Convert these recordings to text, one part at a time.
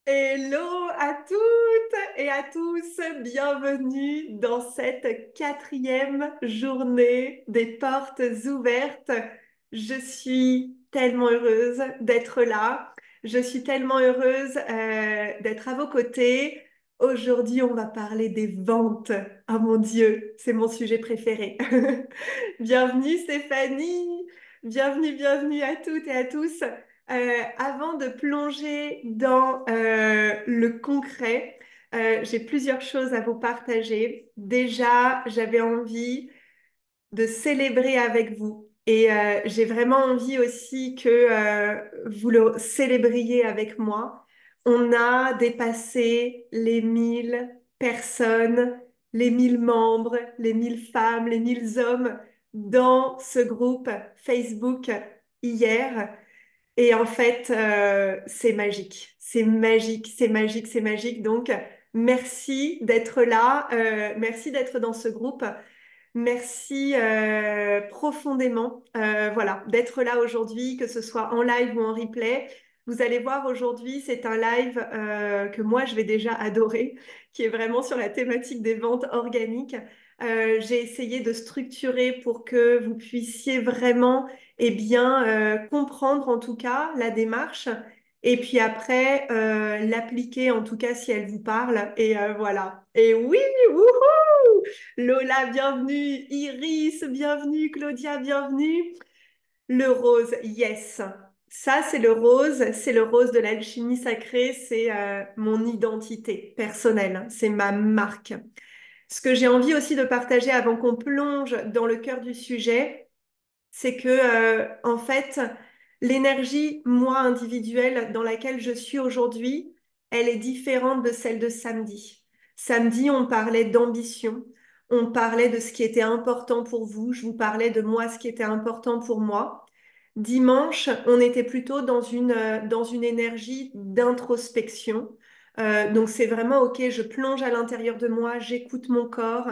Hello à toutes et à tous, bienvenue dans cette quatrième journée des portes ouvertes. Je suis tellement heureuse d'être là, je suis tellement heureuse d'être à vos côtés. Aujourd'hui, on va parler des ventes. Oh mon Dieu, c'est mon sujet préféré. Bienvenue Stéphanie, bienvenue à toutes et à tous. Avant de plonger dans le concret, j'ai plusieurs choses à vous partager. Déjà, j'avais envie de célébrer avec vous et j'ai vraiment envie aussi que vous le célébriez avec moi. On a dépassé les 1000 personnes, les 1000 membres, les 1000 femmes, les 1000 hommes dans ce groupe Facebook hier. Et en fait, c'est magique. C'est magique, c'est magique, c'est magique. Donc, merci d'être là. Merci d'être dans ce groupe. Merci profondément, voilà, d'être là aujourd'hui, que ce soit en live ou en replay. Vous allez voir aujourd'hui, c'est un live que moi je vais déjà adorer, qui est vraiment sur la thématique des ventes organiques. J'ai essayé de structurer pour que vous puissiez vraiment, eh bien, comprendre en tout cas la démarche. Et puis après, l'appliquer en tout cas si elle vous parle. Et voilà. Et oui, wouhou! Lola, bienvenue. Iris, bienvenue. Claudia, bienvenue. Le rose, yes. Ça, c'est le rose de l'alchimie sacrée, c'est mon identité personnelle, c'est ma marque. Ce que j'ai envie aussi de partager avant qu'on plonge dans le cœur du sujet, c'est que, en fait, l'énergie, moi, individuelle, dans laquelle je suis aujourd'hui, elle est différente de celle de samedi. Samedi, on parlait d'ambition, on parlait de ce qui était important pour vous, je vous parlais de moi, ce qui était important pour moi. Dimanche, on était plutôt dans une énergie d'introspection. Donc, c'est vraiment, OK, je plonge à l'intérieur de moi, j'écoute mon corps,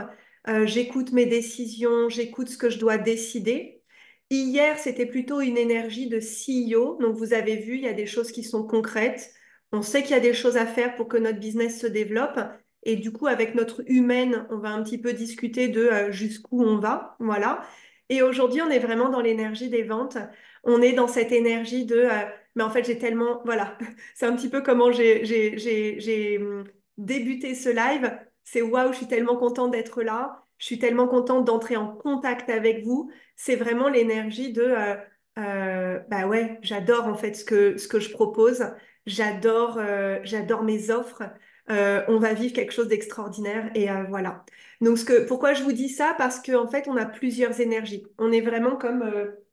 j'écoute mes décisions, j'écoute ce que je dois décider. Hier, c'était plutôt une énergie de CEO. Donc, vous avez vu, il y a des choses qui sont concrètes. On sait qu'il y a des choses à faire pour que notre business se développe. Et du coup, avec notre humaine, on va un petit peu discuter de jusqu'où on va. Voilà. Et aujourd'hui, on est vraiment dans l'énergie des ventes. On est dans cette énergie de mais en fait, j'ai tellement. Voilà. C'est un petit peu comment j'ai débuté ce live. C'est waouh, je suis tellement contente d'être là. Je suis tellement contente d'entrer en contact avec vous. C'est vraiment l'énergie de bah ouais, j'adore en fait ce que je propose. J'adore mes offres. On va vivre quelque chose d'extraordinaire et voilà. Donc pourquoi je vous dis ça? Parce qu'en fait, on a plusieurs énergies. On est vraiment comme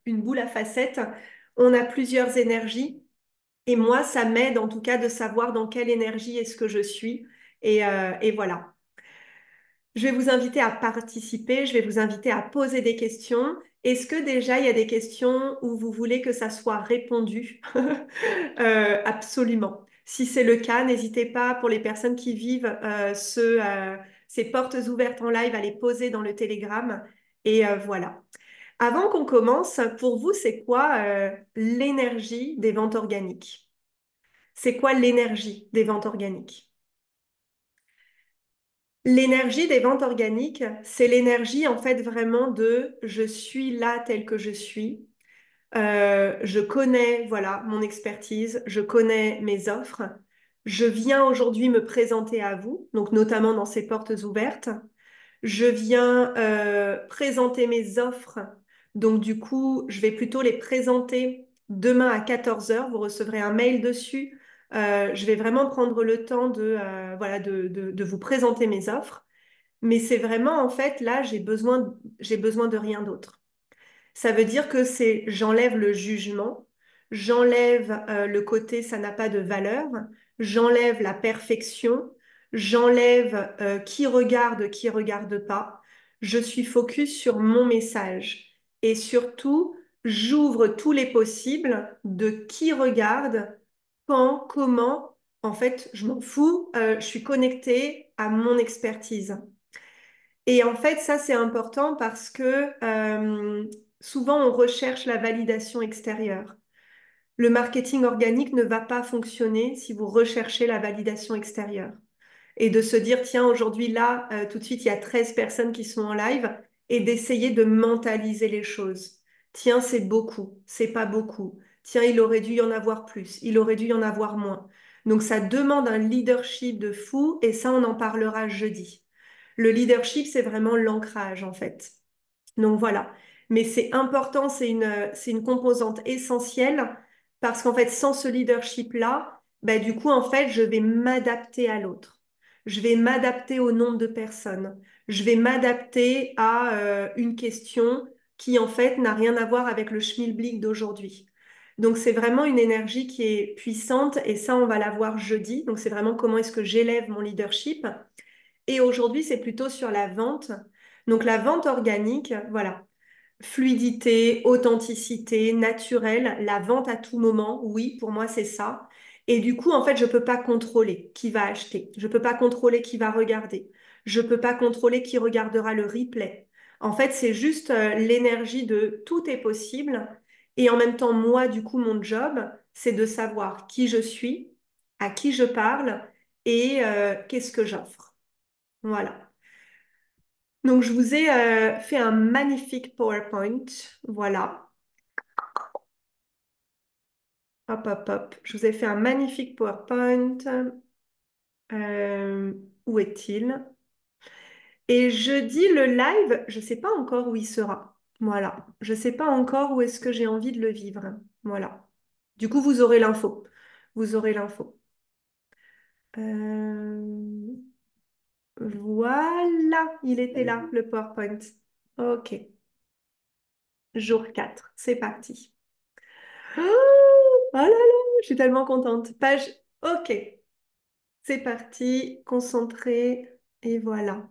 une boule à facettes. On a plusieurs énergies et moi, ça m'aide en tout cas de savoir dans quelle énergie est-ce que je suis et voilà. Je vais vous inviter à participer, je vais vous inviter à poser des questions. Est-ce que déjà il y a des questions où vous voulez que ça soit répondu? Absolument. Si c'est le cas, n'hésitez pas pour les personnes qui vivent ces portes ouvertes en live à les poser dans le Telegram. Et voilà. Avant qu'on commence, pour vous, c'est quoi l'énergie des ventes organiques? C'est quoi l'énergie des ventes organiques? L'énergie des ventes organiques, c'est l'énergie en fait vraiment de je suis là tel que je suis. Je connais voilà mon expertise, je connais mes offres. Je viens aujourd'hui me présenter à vous, donc notamment dans ces portes ouvertes. Je viens présenter mes offres. Donc du coup, je vais plutôt les présenter demain à 14 heures. Vous recevrez un mail dessus. Je vais vraiment prendre le temps voilà, de vous présenter mes offres. Mais c'est vraiment, en fait, là, j'ai besoin de rien d'autre. Ça veut dire que c'est, j'enlève le jugement, j'enlève le côté ça n'a pas de valeur, j'enlève la perfection, j'enlève qui regarde pas. Je suis focus sur mon message et surtout, j'ouvre tous les possibles de qui regarde, quand, comment. En fait, je m'en fous, je suis connectée à mon expertise. Et en fait, ça, c'est important parce que souvent, on recherche la validation extérieure. Le marketing organique ne va pas fonctionner si vous recherchez la validation extérieure. Et de se dire, tiens, aujourd'hui, là, tout de suite, il y a 13 personnes qui sont en live et d'essayer de mentaliser les choses. Tiens, c'est beaucoup, c'est pas beaucoup. Tiens, il aurait dû y en avoir plus, il aurait dû y en avoir moins. Donc, ça demande un leadership de fou et ça, on en parlera jeudi. Le leadership, c'est vraiment l'ancrage, en fait. Donc voilà. Mais c'est important, c'est une composante essentielle parce qu'en fait, sans ce leadership-là, bah, du coup, en fait, je vais m'adapter à l'autre. Je vais m'adapter au nombre de personnes. Je vais m'adapter à une question qui, en fait, n'a rien à voir avec le schmilblick d'aujourd'hui. Donc, c'est vraiment une énergie qui est puissante et ça, on va la voir jeudi. Donc, c'est vraiment comment est-ce que j'élève mon leadership. Et aujourd'hui, c'est plutôt sur la vente. Donc, la vente organique, voilà. Fluidité, authenticité, naturel, la vente à tout moment, oui, pour moi c'est ça. Et du coup, en fait, je peux pas contrôler qui va acheter, je peux pas contrôler qui va regarder, je peux pas contrôler qui regardera le replay. En fait, c'est juste l'énergie de tout est possible. Et en même temps, moi, du coup, mon job, c'est de savoir qui je suis, à qui je parle et qu'est-ce que j'offre. Voilà. Donc, je vous ai fait un magnifique PowerPoint. Voilà. Hop, hop, hop. Je vous ai fait un magnifique PowerPoint. Euh, où est-il? Et jeudi, le live, je ne sais pas encore où il sera. Voilà. Je ne sais pas encore où est-ce que j'ai envie de le vivre. Voilà. Du coup, vous aurez l'info. Vous aurez l'info. Euh, Voilà. Il était là, le PowerPoint. OK. Jour 4. C'est parti. Oh là là, je suis tellement contente. Page, ok, c'est parti, concentré, et voilà.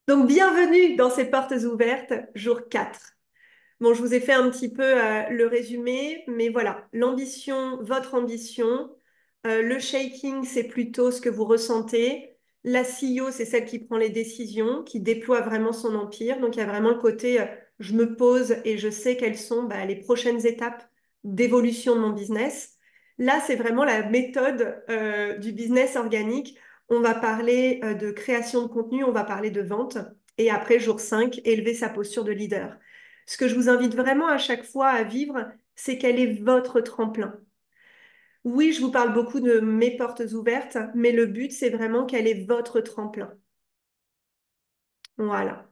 Donc, bienvenue dans ces portes ouvertes, jour 4. Bon, je vous ai fait un petit peu le résumé, mais voilà, l'ambition, votre ambition. Le shaking, c'est plutôt ce que vous ressentez. La CEO, c'est celle qui prend les décisions, qui déploie vraiment son empire. Donc, il y a vraiment le côté, je me pose et je sais quelles sont bah, les prochaines étapes d'évolution de mon business. Là, c'est vraiment la méthode du business organique. On va parler de création de contenu, on va parler de vente. Et après, jour 5, élever sa posture de leader. Ce que je vous invite vraiment à chaque fois à vivre, c'est quel est votre tremplin. Oui, je vous parle beaucoup de mes portes ouvertes, mais le but, c'est vraiment quel est votre tremplin. Voilà.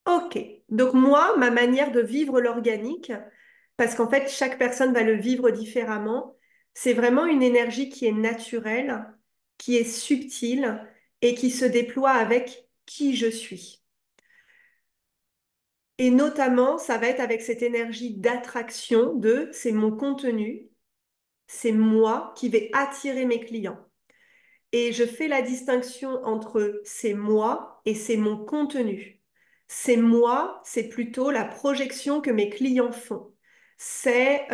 OK. Donc moi, ma manière de vivre l'organique, parce qu'en fait, chaque personne va le vivre différemment, c'est vraiment une énergie qui est naturelle, qui est subtile et qui se déploie avec qui je suis. Et notamment, ça va être avec cette énergie d'attraction de c'est mon contenu, c'est moi qui vais attirer mes clients. Et je fais la distinction entre c'est moi et c'est mon contenu. C'est moi, c'est plutôt la projection que mes clients font. C'est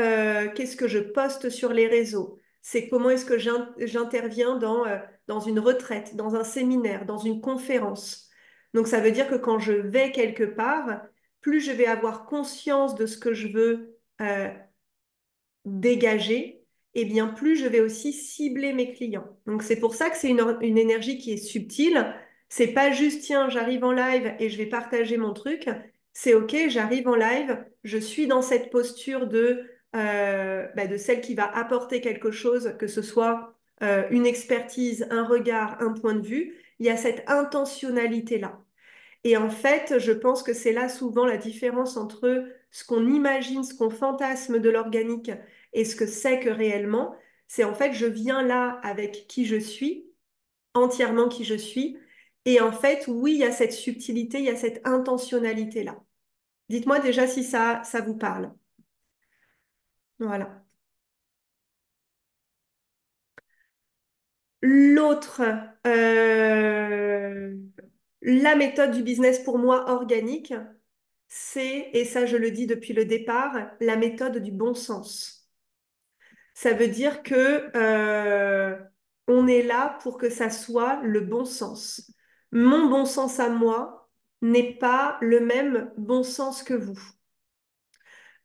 qu'est-ce que je poste sur les réseaux. C'est comment est-ce que j'interviens dans une retraite, dans un séminaire, dans une conférence. Donc ça veut dire que quand je vais quelque part, plus je vais avoir conscience de ce que je veux dégager, et bien plus je vais aussi cibler mes clients. Donc c'est pour ça que c'est une énergie qui est subtile. C'est pas juste tiens, j'arrive en live et je vais partager mon truc. C'est ok, j'arrive en live, je suis dans cette posture de celle qui va apporter quelque chose, que ce soit une expertise, un regard, un point de vue. Il y a cette intentionnalité-là. Et en fait, je pense que c'est là souvent la différence entre ce qu'on imagine, ce qu'on fantasme de l'organique et ce que c'est que réellement. C'est en fait, je viens là avec qui je suis, entièrement qui je suis. Et en fait, oui, il y a cette subtilité, il y a cette intentionnalité-là. Dites-moi déjà si ça vous parle. Voilà. L'autre, euh, la méthode du business pour moi organique, c'est, et ça je le dis depuis le départ, la méthode du bon sens. Ça veut dire que on est là pour que ça soit le bon sens. Mon bon sens à moi n'est pas le même bon sens que vous.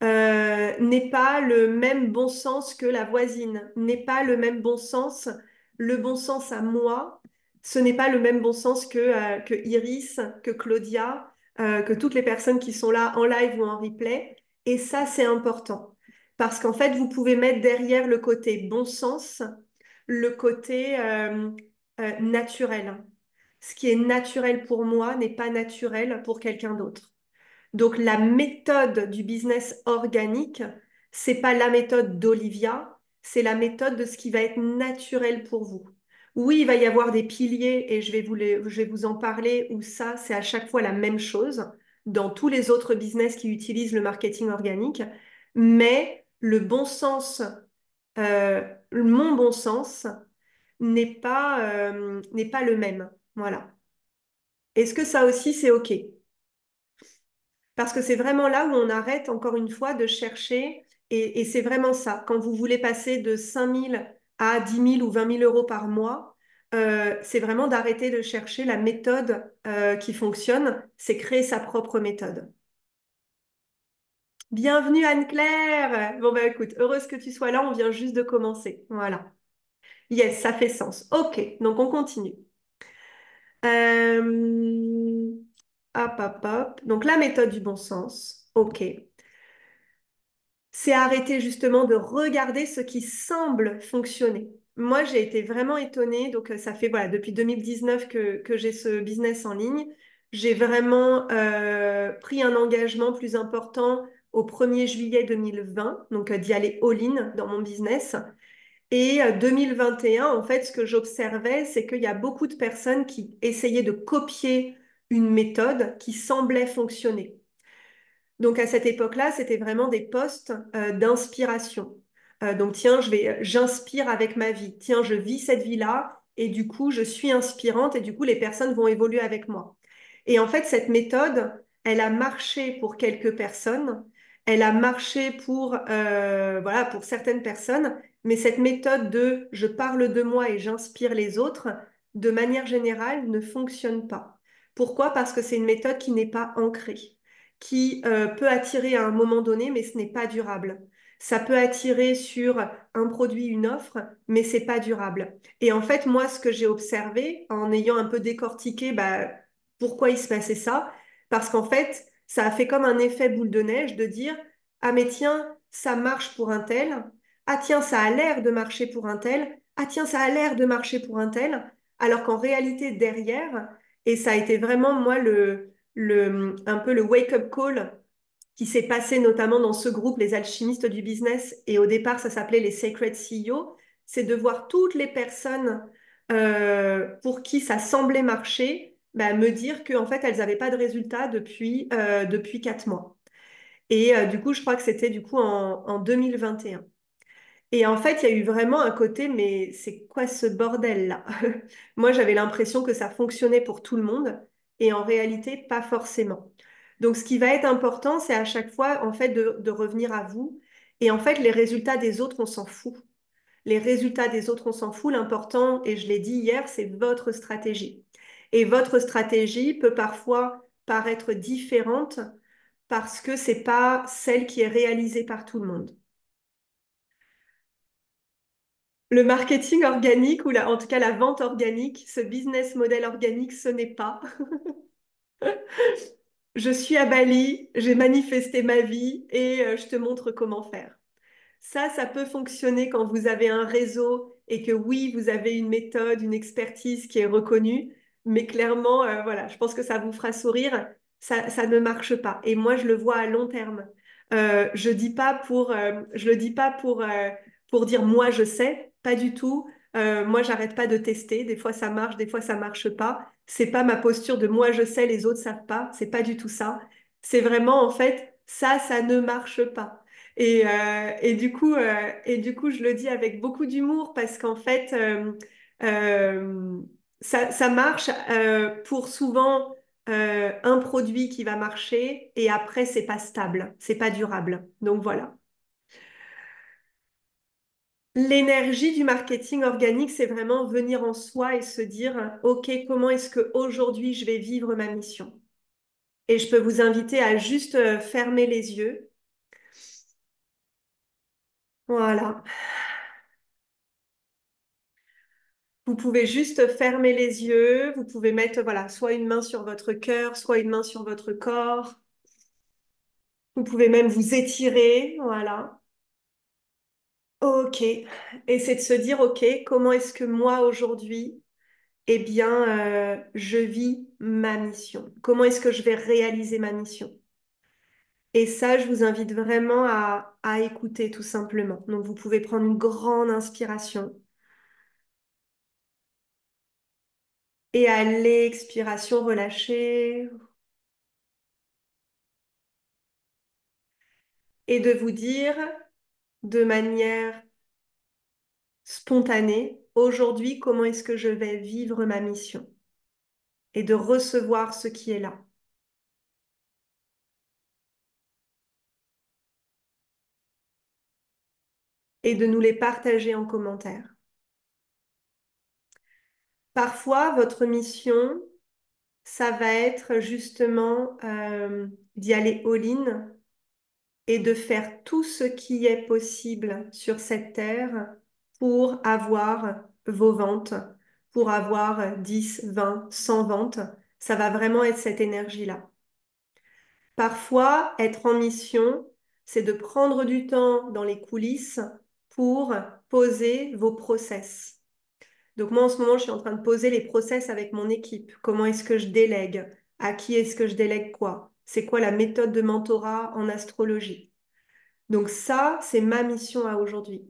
n'est pas le même bon sens que la voisine, n'est pas le même bon sens. Le bon sens à moi, ce n'est pas le même bon sens que Iris, que Claudia, que toutes les personnes qui sont là en live ou en replay. Et ça, c'est important. Parce qu'en fait, vous pouvez mettre derrière le côté bon sens, le côté naturel. Ce qui est naturel pour moi n'est pas naturel pour quelqu'un d'autre. Donc la méthode du business organique, c'est pas la méthode d'Olivia, c'est la méthode de ce qui va être naturel pour vous. Oui, il va y avoir des piliers et je vais vous en parler où ça, c'est à chaque fois la même chose dans tous les autres business qui utilisent le marketing organique, mais le bon sens, mon bon sens n'est pas le même. Voilà. Est-ce que ça aussi, c'est OK? Parce que c'est vraiment là où on arrête, encore une fois, de chercher. Et c'est vraiment ça. Quand vous voulez passer de 5 000 à 10 000 ou 20 000 euros par mois, c'est vraiment d'arrêter de chercher la méthode qui fonctionne. C'est créer sa propre méthode. Bienvenue Anne-Claire. Bon, bah écoute, heureuse que tu sois là. On vient juste de commencer. Voilà. Yes, ça fait sens. OK, donc on continue. Euh, Hop, hop, hop. Donc la méthode du bon sens. OK. C'est arrêter justement de regarder ce qui semble fonctionner. Moi, j'ai été vraiment étonnée. Donc, ça fait voilà, depuis 2019 que j'ai ce business en ligne. J'ai vraiment pris un engagement plus important au 1er juillet 2020, donc d'y aller all-in dans mon business. Et 2021, en fait, ce que j'observais, c'est qu'il y a beaucoup de personnes qui essayaient de copier une méthode qui semblait fonctionner. Donc à cette époque-là, c'était vraiment des postes d'inspiration. Donc tiens, j'inspire avec ma vie. Tiens, je vis cette vie-là et du coup, je suis inspirante et du coup, les personnes vont évoluer avec moi. Et en fait, cette méthode, elle a marché pour quelques personnes. Elle a marché voilà, pour certaines personnes. Mais cette méthode de je parle de moi et j'inspire les autres, de manière générale, ne fonctionne pas. Pourquoi? Parce que c'est une méthode qui n'est pas ancrée qui peut attirer à un moment donné, mais ce n'est pas durable. Ça peut attirer sur un produit, une offre, mais c'est pas durable. Et en fait, moi, ce que j'ai observé en ayant un peu décortiqué bah, pourquoi il se passait ça, parce qu'en fait, ça a fait comme un effet boule de neige de dire, ah mais tiens, ça marche pour un tel, ah tiens, ça a l'air de marcher pour un tel, ah tiens, ça a l'air de marcher pour un tel, alors qu'en réalité, derrière, et ça a été vraiment moi un peu le wake-up call qui s'est passé notamment dans ce groupe, les alchimistes du business, et au départ, ça s'appelait les Sacred CEO, c'est de voir toutes les personnes pour qui ça semblait marcher, bah, me dire qu'en fait, elles n'avaient pas de résultat depuis 4 mois. Et du coup, je crois que c'était du coup en 2021. Et en fait, il y a eu vraiment un côté, mais c'est quoi ce bordel-là? Moi, j'avais l'impression que ça fonctionnait pour tout le monde et en réalité, pas forcément. Donc, ce qui va être important, c'est à chaque fois, en fait, de revenir à vous. Et en fait, les résultats des autres, on s'en fout. Les résultats des autres, on s'en fout. L'important, et je l'ai dit hier, c'est votre stratégie. Et votre stratégie peut parfois paraître différente parce que c'est pas celle qui est réalisée par tout le monde. Le marketing organique ou en tout cas la vente organique, ce business model organique, ce n'est pas. Je suis à Bali, j'ai manifesté ma vie et je te montre comment faire. Ça peut fonctionner quand vous avez un réseau et que oui, vous avez une méthode, une expertise qui est reconnue, mais clairement, voilà, je pense que ça vous fera sourire. Ça ne marche pas. Et moi, je le vois à long terme. Je le dis pas pour dire moi je sais, pas du tout. Moi, j'arrête pas de tester. Des fois, ça marche, des fois, ça marche pas. C'est pas ma posture de moi je sais, les autres savent pas. C'est pas du tout ça. C'est vraiment en fait ça ne marche pas. Et du coup, je le dis avec beaucoup d'humour parce qu'en fait, euh, ça marche pour souvent un produit qui va marcher et après, c'est pas stable, c'est pas durable. Donc voilà. L'énergie du marketing organique, c'est vraiment venir en soi et se dire, OK, comment est-ce que aujourd'hui je vais vivre ma mission? Et je peux vous inviter à juste fermer les yeux Voilà. Vous pouvez juste fermer les yeux. Vous pouvez mettre, voilà, soit une main sur votre cœur, soit une main sur votre corps. Vous pouvez même vous étirer. Voilà. Ok. Et c'est de se dire, ok, comment est-ce que moi aujourd'hui, eh bien, je vis ma mission? Comment est-ce que je vais réaliser ma mission? Et ça, je vous invite vraiment à écouter tout simplement. Donc, vous pouvez prendre une grande inspiration et à l'expiration, relâcher et de vous dire de manière spontanée, aujourd'hui, comment est-ce que je vais vivre ma mission et de recevoir ce qui est là et de nous les partager en commentaire. Parfois, votre mission, ça va être justement d'y aller all-in et de faire tout ce qui est possible sur cette terre pour avoir vos ventes, pour avoir 10, 20, 100 ventes. Ça va vraiment être cette énergie-là. Parfois, être en mission, c'est de prendre du temps dans les coulisses pour poser vos process. Donc moi, en ce moment, je suis en train de poser les process avec mon équipe. Comment est-ce que je délègue? À qui est-ce que je délègue quoi? C'est quoi la méthode de mentorat en astrologie? Donc ça, c'est ma mission à aujourd'hui.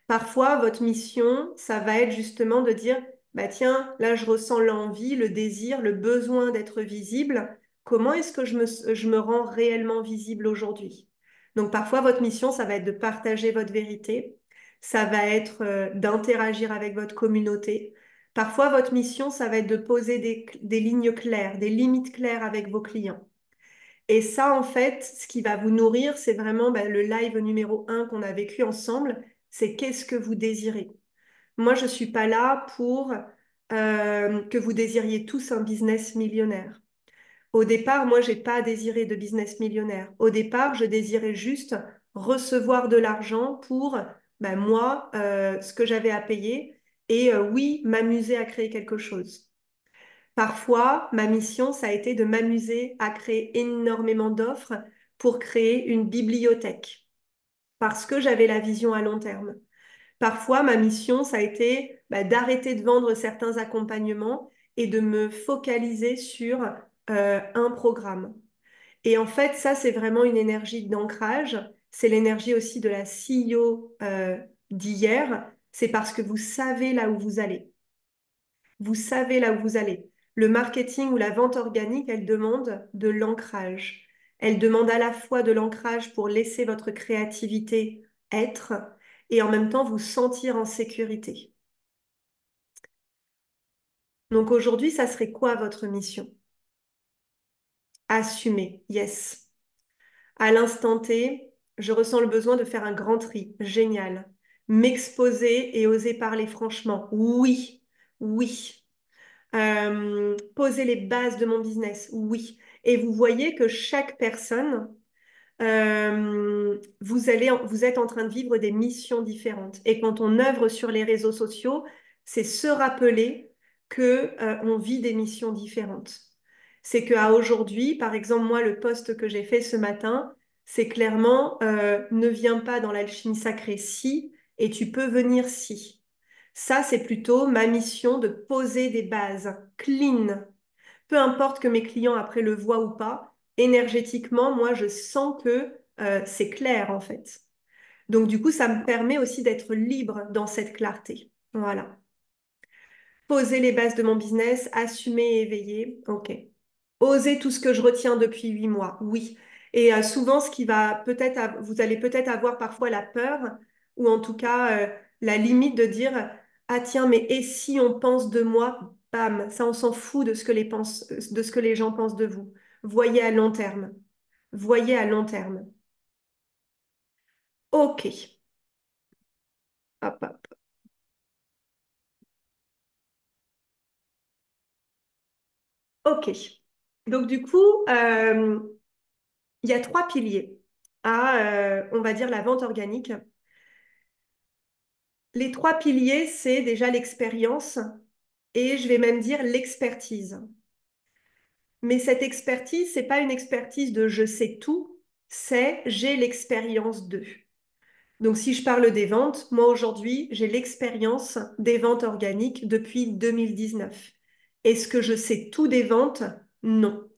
Parfois, votre mission, ça va être justement de dire, bah tiens, là, je ressens l'envie, le désir, le besoin d'être visible. Comment est-ce que je me rends réellement visible aujourd'hui? Donc parfois, votre mission, ça va être de partager votre vérité. Ça va être d'interagir avec votre communauté. Parfois, votre mission, ça va être de poser des lignes claires, des limites claires avec vos clients. Et ça, en fait, ce qui va vous nourrir, c'est vraiment bah, le live numéro 1 qu'on a vécu ensemble. C'est qu'est-ce que vous désirez. Moi, je ne suis pas là pour que vous désiriez tous un business millionnaire. Au départ, moi, j'ai pas désiré de business millionnaire. Au départ, je désirais juste recevoir de l'argent pour bah, moi, ce que j'avais à payer et oui, m'amuser à créer quelque chose. Parfois, ma mission, ça a été de m'amuser à créer énormément d'offres pour créer une bibliothèque, parce que j'avais la vision à long terme. Parfois, ma mission, ça a été bah, d'arrêter de vendre certains accompagnements et de me focaliser sur un programme. Et en fait, ça, c'est vraiment une énergie d'ancrage. C'est l'énergie aussi de la CEO d'hier. C'est parce que vous savez là où vous allez. Vous savez là où vous allez. Le marketing ou la vente organique, elle demande de l'ancrage. Elle demande à la fois de l'ancrage pour laisser votre créativité être et en même temps vous sentir en sécurité. Donc aujourd'hui, ça serait quoi votre mission? Assumer, yes. À l'instant T, je ressens le besoin de faire un grand tri. Génial. M'exposer et oser parler franchement. Oui, oui. Poser les bases de mon business, oui. Et vous voyez que chaque personne, vous êtes en train de vivre des missions différentes. Et quand on œuvre sur les réseaux sociaux, c'est se rappeler que, on vit des missions différentes. C'est qu'à aujourd'hui, par exemple, moi, le post que j'ai fait ce matin, c'est clairement ne viens pas dans l'alchimie sacrée si, et tu peux venir si. Ça, c'est plutôt ma mission de poser des bases clean. Peu importe que mes clients après le voient ou pas, énergétiquement, moi, je sens que c'est clair en fait. Donc, du coup, ça me permet aussi d'être libre dans cette clarté. Voilà. Poser les bases de mon business, assumer et éveiller. OK. Oser tout ce que je retiens depuis 8 mois. Oui. Et souvent, ce qui va vous allez peut-être avoir parfois la peur ou en tout cas la limite de dire, ah tiens, mais et si on pense de moi, bam, ça on s'en fout de ce que les gens pensent de vous. Voyez à long terme. Voyez à long terme. OK. Hop, hop. OK. Donc du coup, il y a trois piliers à, on va dire, la vente organique. Les trois piliers, c'est déjà l'expérience et je vais même dire l'expertise. Mais cette expertise, c'est pas une expertise de je sais tout, c'est j'ai l'expérience de. Donc si je parle des ventes, moi aujourd'hui, j'ai l'expérience des ventes organiques depuis 2019. Est-ce que je sais tout des ventes? Non.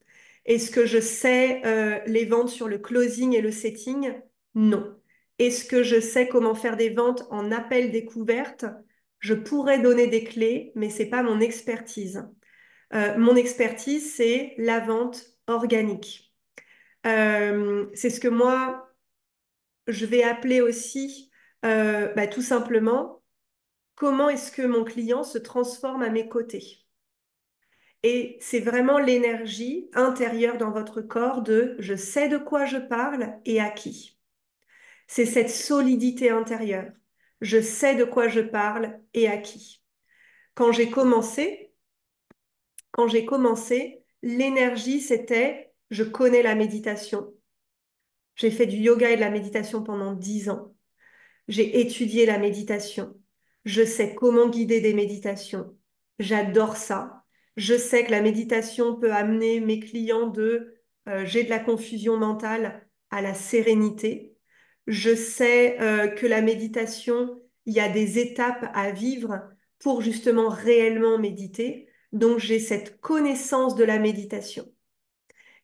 Est-ce que je sais les ventes sur le closing et le setting? Non. Est-ce que je sais comment faire des ventes en appel découverte? Je pourrais donner des clés, mais c'est pas mon expertise. Mon expertise, c'est la vente organique. C'est ce que moi, je vais appeler aussi tout simplement comment est-ce que mon client se transforme à mes côtés. Et c'est vraiment l'énergie intérieure dans votre corps de je sais de quoi je parle et à qui. C'est cette solidité intérieure. Je sais de quoi je parle et à qui. Quand j'ai commencé, quand j'ai commencé, l'énergie c'était je connais la méditation. J'ai fait du yoga et de la méditation pendant 10 ans. J'ai étudié la méditation. Je sais comment guider des méditations. J'adore ça. Je sais que la méditation peut amener mes clients de j'ai de la confusion mentale à la sérénité. Je sais que la méditation, il y a des étapes à vivre pour justement réellement méditer. Donc j'ai cette connaissance de la méditation.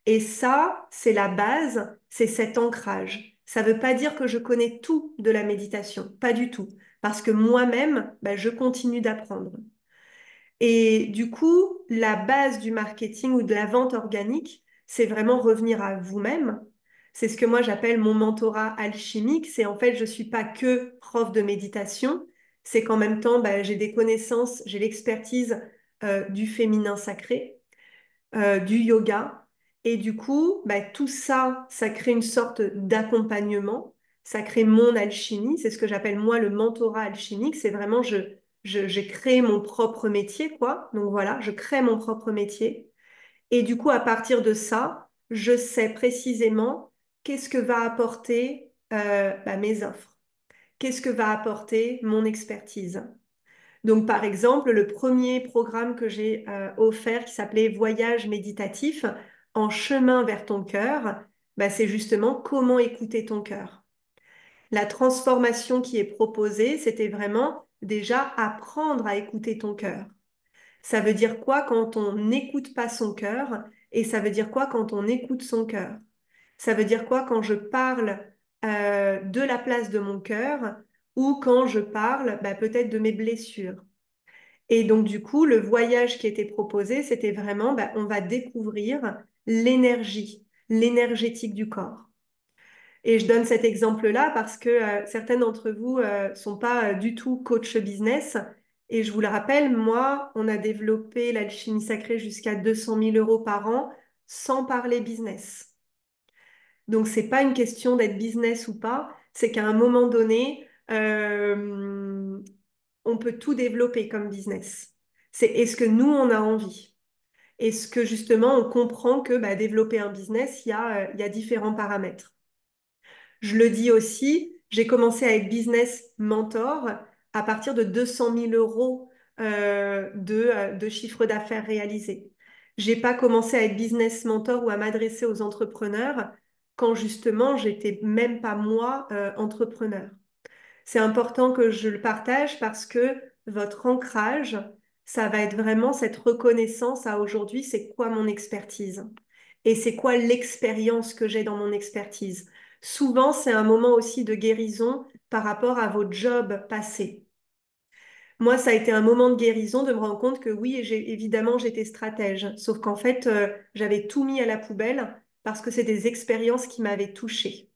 Et ça, c'est la base, c'est cet ancrage. Ça ne veut pas dire que je connais tout de la méditation, pas du tout, parce que moi-même, je continue d'apprendre. Et du coup, la base du marketing ou de la vente organique, c'est vraiment revenir à vous-même. C'est ce que moi j'appelle mon mentorat alchimique. C'est en fait, je ne suis pas que prof de méditation, c'est qu'en même temps, j'ai des connaissances, j'ai l'expertise du féminin sacré du yoga. Et du coup, tout ça, ça crée une sorte d'accompagnement. Ça crée mon alchimie. C'est ce que j'appelle moi le mentorat alchimique. C'est vraiment, j'ai créé mon propre métier, quoi. Donc voilà, je crée mon propre métier. Et du coup, à partir de ça, je sais précisément qu'est-ce que va apporter mes offres. Qu'est-ce que va apporter mon expertise. Donc, par exemple, le premier programme que j'ai offert qui s'appelait Voyage méditatif en chemin vers ton cœur, c'est justement comment écouter ton cœur. La transformation qui est proposée, c'était vraiment déjà apprendre à écouter ton cœur. Ça veut dire quoi quand on n'écoute pas son cœur et ça veut dire quoi quand on écoute son cœur. Ça veut dire quoi quand je parle de la place de mon cœur ou quand je parle peut-être de mes blessures. Et donc, du coup, le voyage qui était proposé, c'était vraiment, on va découvrir l'énergie, l'énergétique du corps. Et je donne cet exemple-là parce que certains d'entre vous sont pas du tout coach business. Et je vous le rappelle, moi, on a développé l'alchimie sacrée jusqu'à 200 000 euros par an sans parler business. Donc, c'est pas une question d'être business ou pas, c'est qu'à un moment donné, on peut tout développer comme business. C'est est-ce que nous, on a envie? Est-ce que justement, on comprend que développer un business, il y a différents paramètres. Je le dis aussi, j'ai commencé à être business mentor à partir de 200 000 euros de chiffre d'affaires réalisé. J'ai pas commencé à être business mentor ou à m'adresser aux entrepreneurs quand justement, j'étais même pas moi entrepreneur. C'est important que je le partage parce que votre ancrage, ça va être vraiment cette reconnaissance à aujourd'hui, c'est quoi mon expertise et c'est quoi l'expérience que j'ai dans mon expertise. Souvent, c'est un moment aussi de guérison par rapport à vos jobs passés. Moi, ça a été un moment de guérison de me rendre compte que oui, évidemment, j'étais stratège, sauf qu'en fait, j'avais tout mis à la poubelle parce que c'est des expériences qui m'avaient touchée.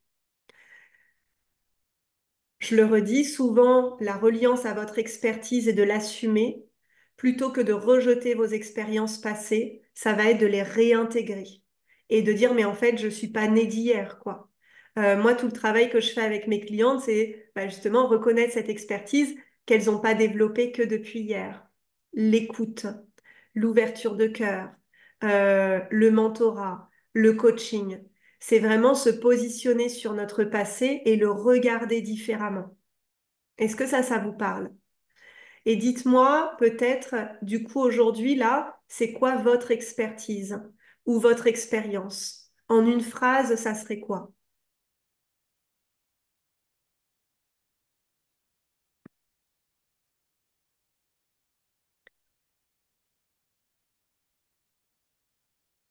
Je le redis, souvent, la reliance à votre expertise est de l'assumer plutôt que de rejeter vos expériences passées. Ça va être de les réintégrer et de dire, mais en fait, je ne suis pas née d'hier, quoi. Moi, tout le travail que je fais avec mes clientes, c'est justement reconnaître cette expertise qu'elles n'ont pas développée que depuis hier. L'écoute, l'ouverture de cœur, le mentorat, le coaching. C'est vraiment se positionner sur notre passé et le regarder différemment. Est-ce que ça vous parle? Et dites-moi peut-être, du coup, aujourd'hui, là, c'est quoi votre expertise ou votre expérience? En une phrase, ça serait quoi?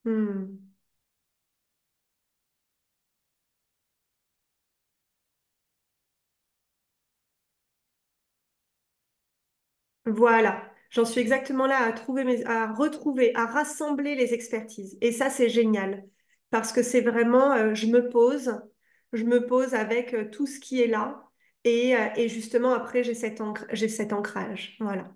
Hmm. Voilà, j'en suis exactement là à trouver à retrouver, à rassembler les expertises. Et ça, c'est génial parce que c'est vraiment, je me pose avec tout ce qui est là et justement après, j'ai cet ancrage. Voilà.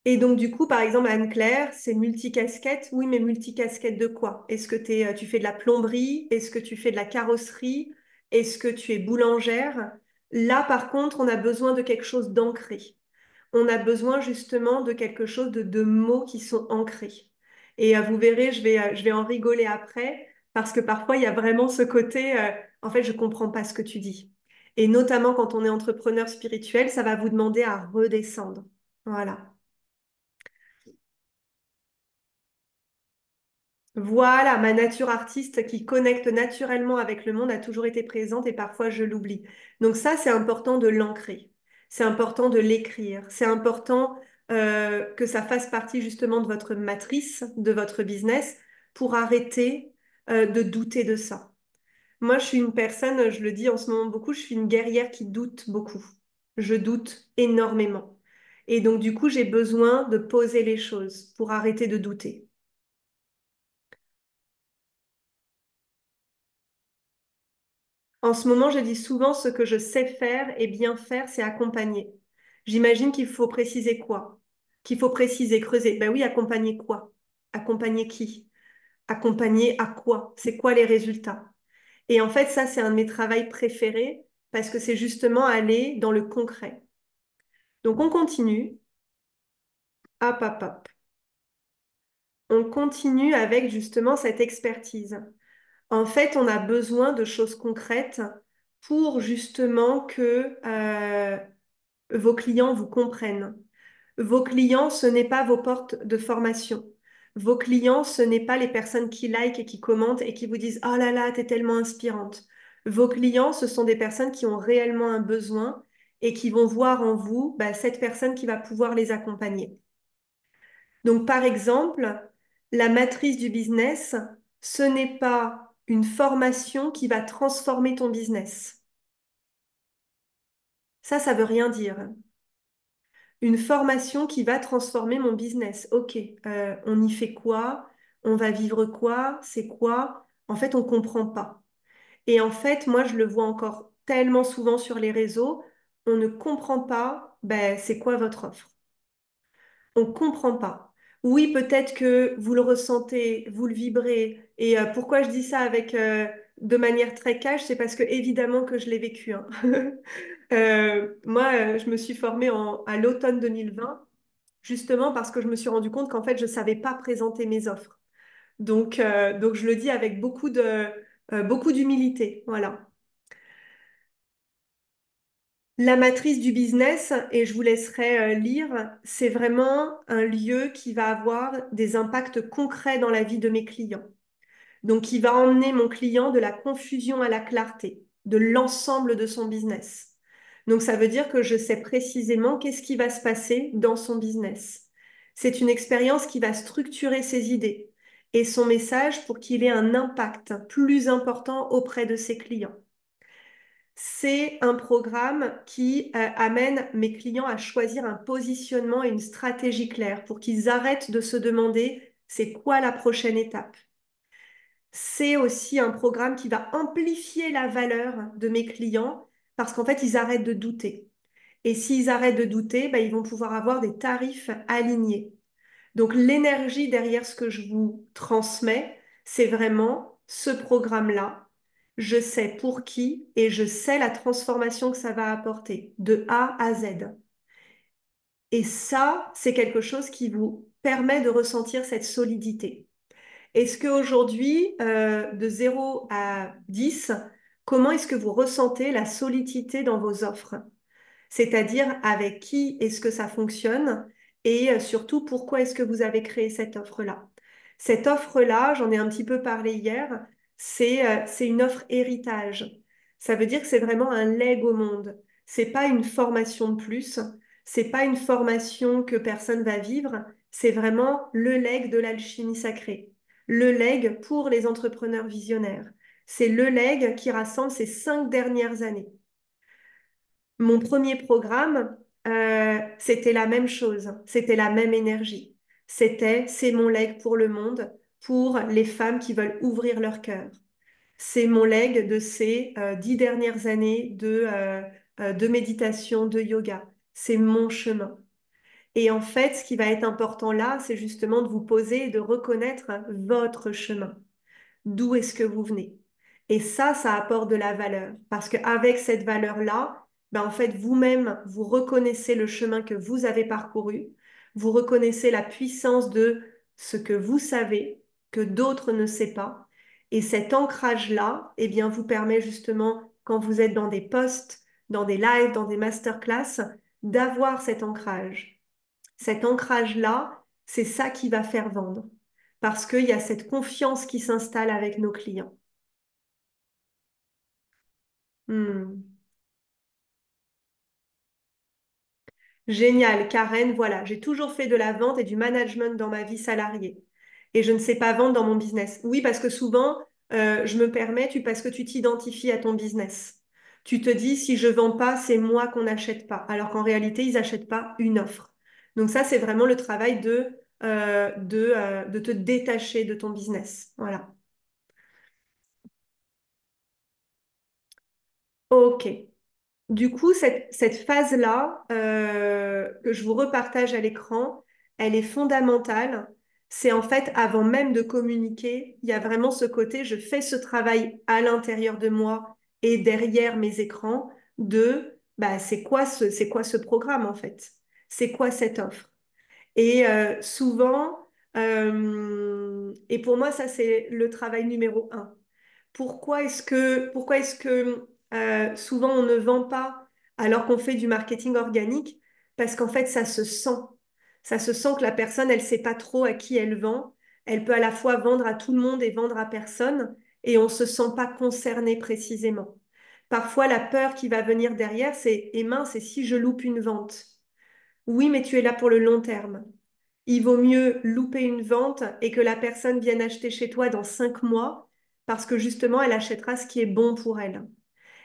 Et donc, du coup, par exemple, Anne-Claire, c'est multicasquette. Oui, mais multicasquette de quoi? Est-ce que tu fais de la plomberie? Est-ce que tu fais de la carrosserie? Est-ce que tu es boulangère? Là, par contre, on a besoin de quelque chose d'ancré. On a besoin justement de quelque chose de mots qui sont ancrés. Et vous verrez, je vais en rigoler après, parce que parfois, il y a vraiment ce côté, en fait, je ne comprends pas ce que tu dis. Et notamment quand on est entrepreneur spirituel, ça va vous demander à redescendre. Voilà. Voilà, ma nature artiste qui connecte naturellement avec le monde a toujours été présente et parfois je l'oublie. Donc ça, c'est important de l'ancrer. C'est important de l'écrire. C'est important que ça fasse partie justement de votre matrice, de votre business, pour arrêter de douter de ça. Moi, je suis une personne, je le dis en ce moment beaucoup, je suis une guerrière qui doute beaucoup. Je doute énormément. Et donc, du coup, j'ai besoin de poser les choses pour arrêter de douter. En ce moment, je dis souvent ce que je sais faire et bien faire, c'est accompagner. J'imagine qu'il faut préciser quoi? Qu'il faut préciser, creuser. Ben oui, accompagner quoi? Accompagner qui? Accompagner à quoi? C'est quoi les résultats? Et en fait, ça, c'est un de mes travaux préférés parce que c'est justement aller dans le concret. Donc, on continue. Hop, hop, hop. On continue avec justement cette expertise. En fait, on a besoin de choses concrètes pour justement que vos clients vous comprennent. Vos clients, ce n'est pas vos portes de formation. Vos clients, ce n'est pas les personnes qui likent et qui commentent et qui vous disent «Oh là là, t'es tellement inspirante». Vos clients, ce sont des personnes qui ont réellement un besoin et qui vont voir en vous bah, cette personne qui va pouvoir les accompagner. Donc, par exemple, la matrice du business, ce n'est pas une formation qui va transformer ton business. Ça veut rien dire. Une formation qui va transformer mon business. Ok, on y fait quoi? On va vivre quoi? C'est quoi? En fait, on ne comprend pas. Et en fait, moi, je le vois encore tellement souvent sur les réseaux, on ne comprend pas, ben, c'est quoi votre offre? On ne comprend pas. Oui, peut-être que vous le ressentez, vous le vibrez. Et pourquoi je dis ça avec, de manière très cash, c'est parce que évidemment que je l'ai vécu, hein. Moi, je me suis formée à l'automne 2020 justement parce que je me suis rendu compte qu'en fait, je ne savais pas présenter mes offres. Donc je le dis avec beaucoup d'humilité. Voilà. La matrice du business, et je vous laisserai lire, c'est vraiment un lieu qui va avoir des impacts concrets dans la vie de mes clients. Donc, qui va emmener mon client de la confusion à la clarté, de l'ensemble de son business. Donc, ça veut dire que je sais précisément qu'est-ce qui va se passer dans son business. C'est une expérience qui va structurer ses idées et son message pour qu'il ait un impact plus important auprès de ses clients. C'est un programme qui amène mes clients à choisir un positionnement et une stratégie claire pour qu'ils arrêtent de se demander c'est quoi la prochaine étape. C'est aussi un programme qui va amplifier la valeur de mes clients parce qu'en fait, ils arrêtent de douter. Et s'ils arrêtent de douter, ben, ils vont pouvoir avoir des tarifs alignés. Donc l'énergie derrière ce que je vous transmets, c'est vraiment ce programme-là. Je sais pour qui et je sais la transformation que ça va apporter de A à Z. Et ça, c'est quelque chose qui vous permet de ressentir cette solidité. Est-ce qu'aujourd'hui, de 0 à 10, comment est-ce que vous ressentez la solidité dans vos offres? C'est-à-dire avec qui est-ce que ça fonctionne et surtout pourquoi est-ce que vous avez créé cette offre-là. Cette offre-là, j'en ai un petit peu parlé hier, c'est une offre héritage. Ça veut dire que c'est vraiment un leg au monde. C'est pas une formation de plus, c'est pas une formation que personne va vivre, c'est vraiment le leg de l'alchimie sacrée, le leg pour les entrepreneurs visionnaires. C'est le leg qui rassemble ces 5 dernières années. Mon premier programme, c'était la même chose, c'était la même énergie. C'est mon legs pour le monde, pour les femmes qui veulent ouvrir leur cœur. C'est mon legs de ces 10 dernières années de méditation, de yoga. C'est mon chemin. Et en fait, ce qui va être important là, c'est justement de vous poser et de reconnaître votre chemin. D'où est-ce que vous venez? Et ça apporte de la valeur. Parce qu'avec cette valeur-là, ben en fait, vous-même, vous reconnaissez le chemin que vous avez parcouru, vous reconnaissez la puissance de ce que vous savez, que d'autres ne savent pas. Et cet ancrage-là, eh bien, vous permet justement, quand vous êtes dans des posts, dans des lives, dans des masterclass, d'avoir cet ancrage. Cet ancrage-là, c'est ça qui va faire vendre. Parce qu'il y a cette confiance qui s'installe avec nos clients. Hmm. Génial, Karen. Voilà, j'ai toujours fait de la vente et du management dans ma vie salariée. Et je ne sais pas vendre dans mon business. Oui, parce que souvent, je me permets, parce que tu t'identifies à ton business. Tu te dis, si je vends pas, c'est moi qu'on n'achète pas. Alors qu'en réalité, ils n'achètent pas une offre. Donc ça, c'est vraiment le travail de te détacher de ton business. Voilà. OK. Du coup, cette phase-là, que je vous repartage à l'écran, elle est fondamentale. C'est en fait, avant même de communiquer, il y a vraiment ce côté, je fais ce travail à l'intérieur de moi et derrière mes écrans de, bah, c'est quoi ce programme en fait? C'est quoi cette offre? Et souvent, et pour moi, ça, c'est le travail numéro un. Pourquoi est-ce que souvent on ne vend pas alors qu'on fait du marketing organique? Parce qu'en fait, ça se sent. Ça se sent que la personne, elle ne sait pas trop à qui elle vend. Elle peut à la fois vendre à tout le monde et vendre à personne, et on ne se sent pas concerné précisément. Parfois, la peur qui va venir derrière, c'est, eh mince, c'est si je loupe une vente. Oui, mais tu es là pour le long terme. Il vaut mieux louper une vente et que la personne vienne acheter chez toi dans 5 mois parce que justement, elle achètera ce qui est bon pour elle.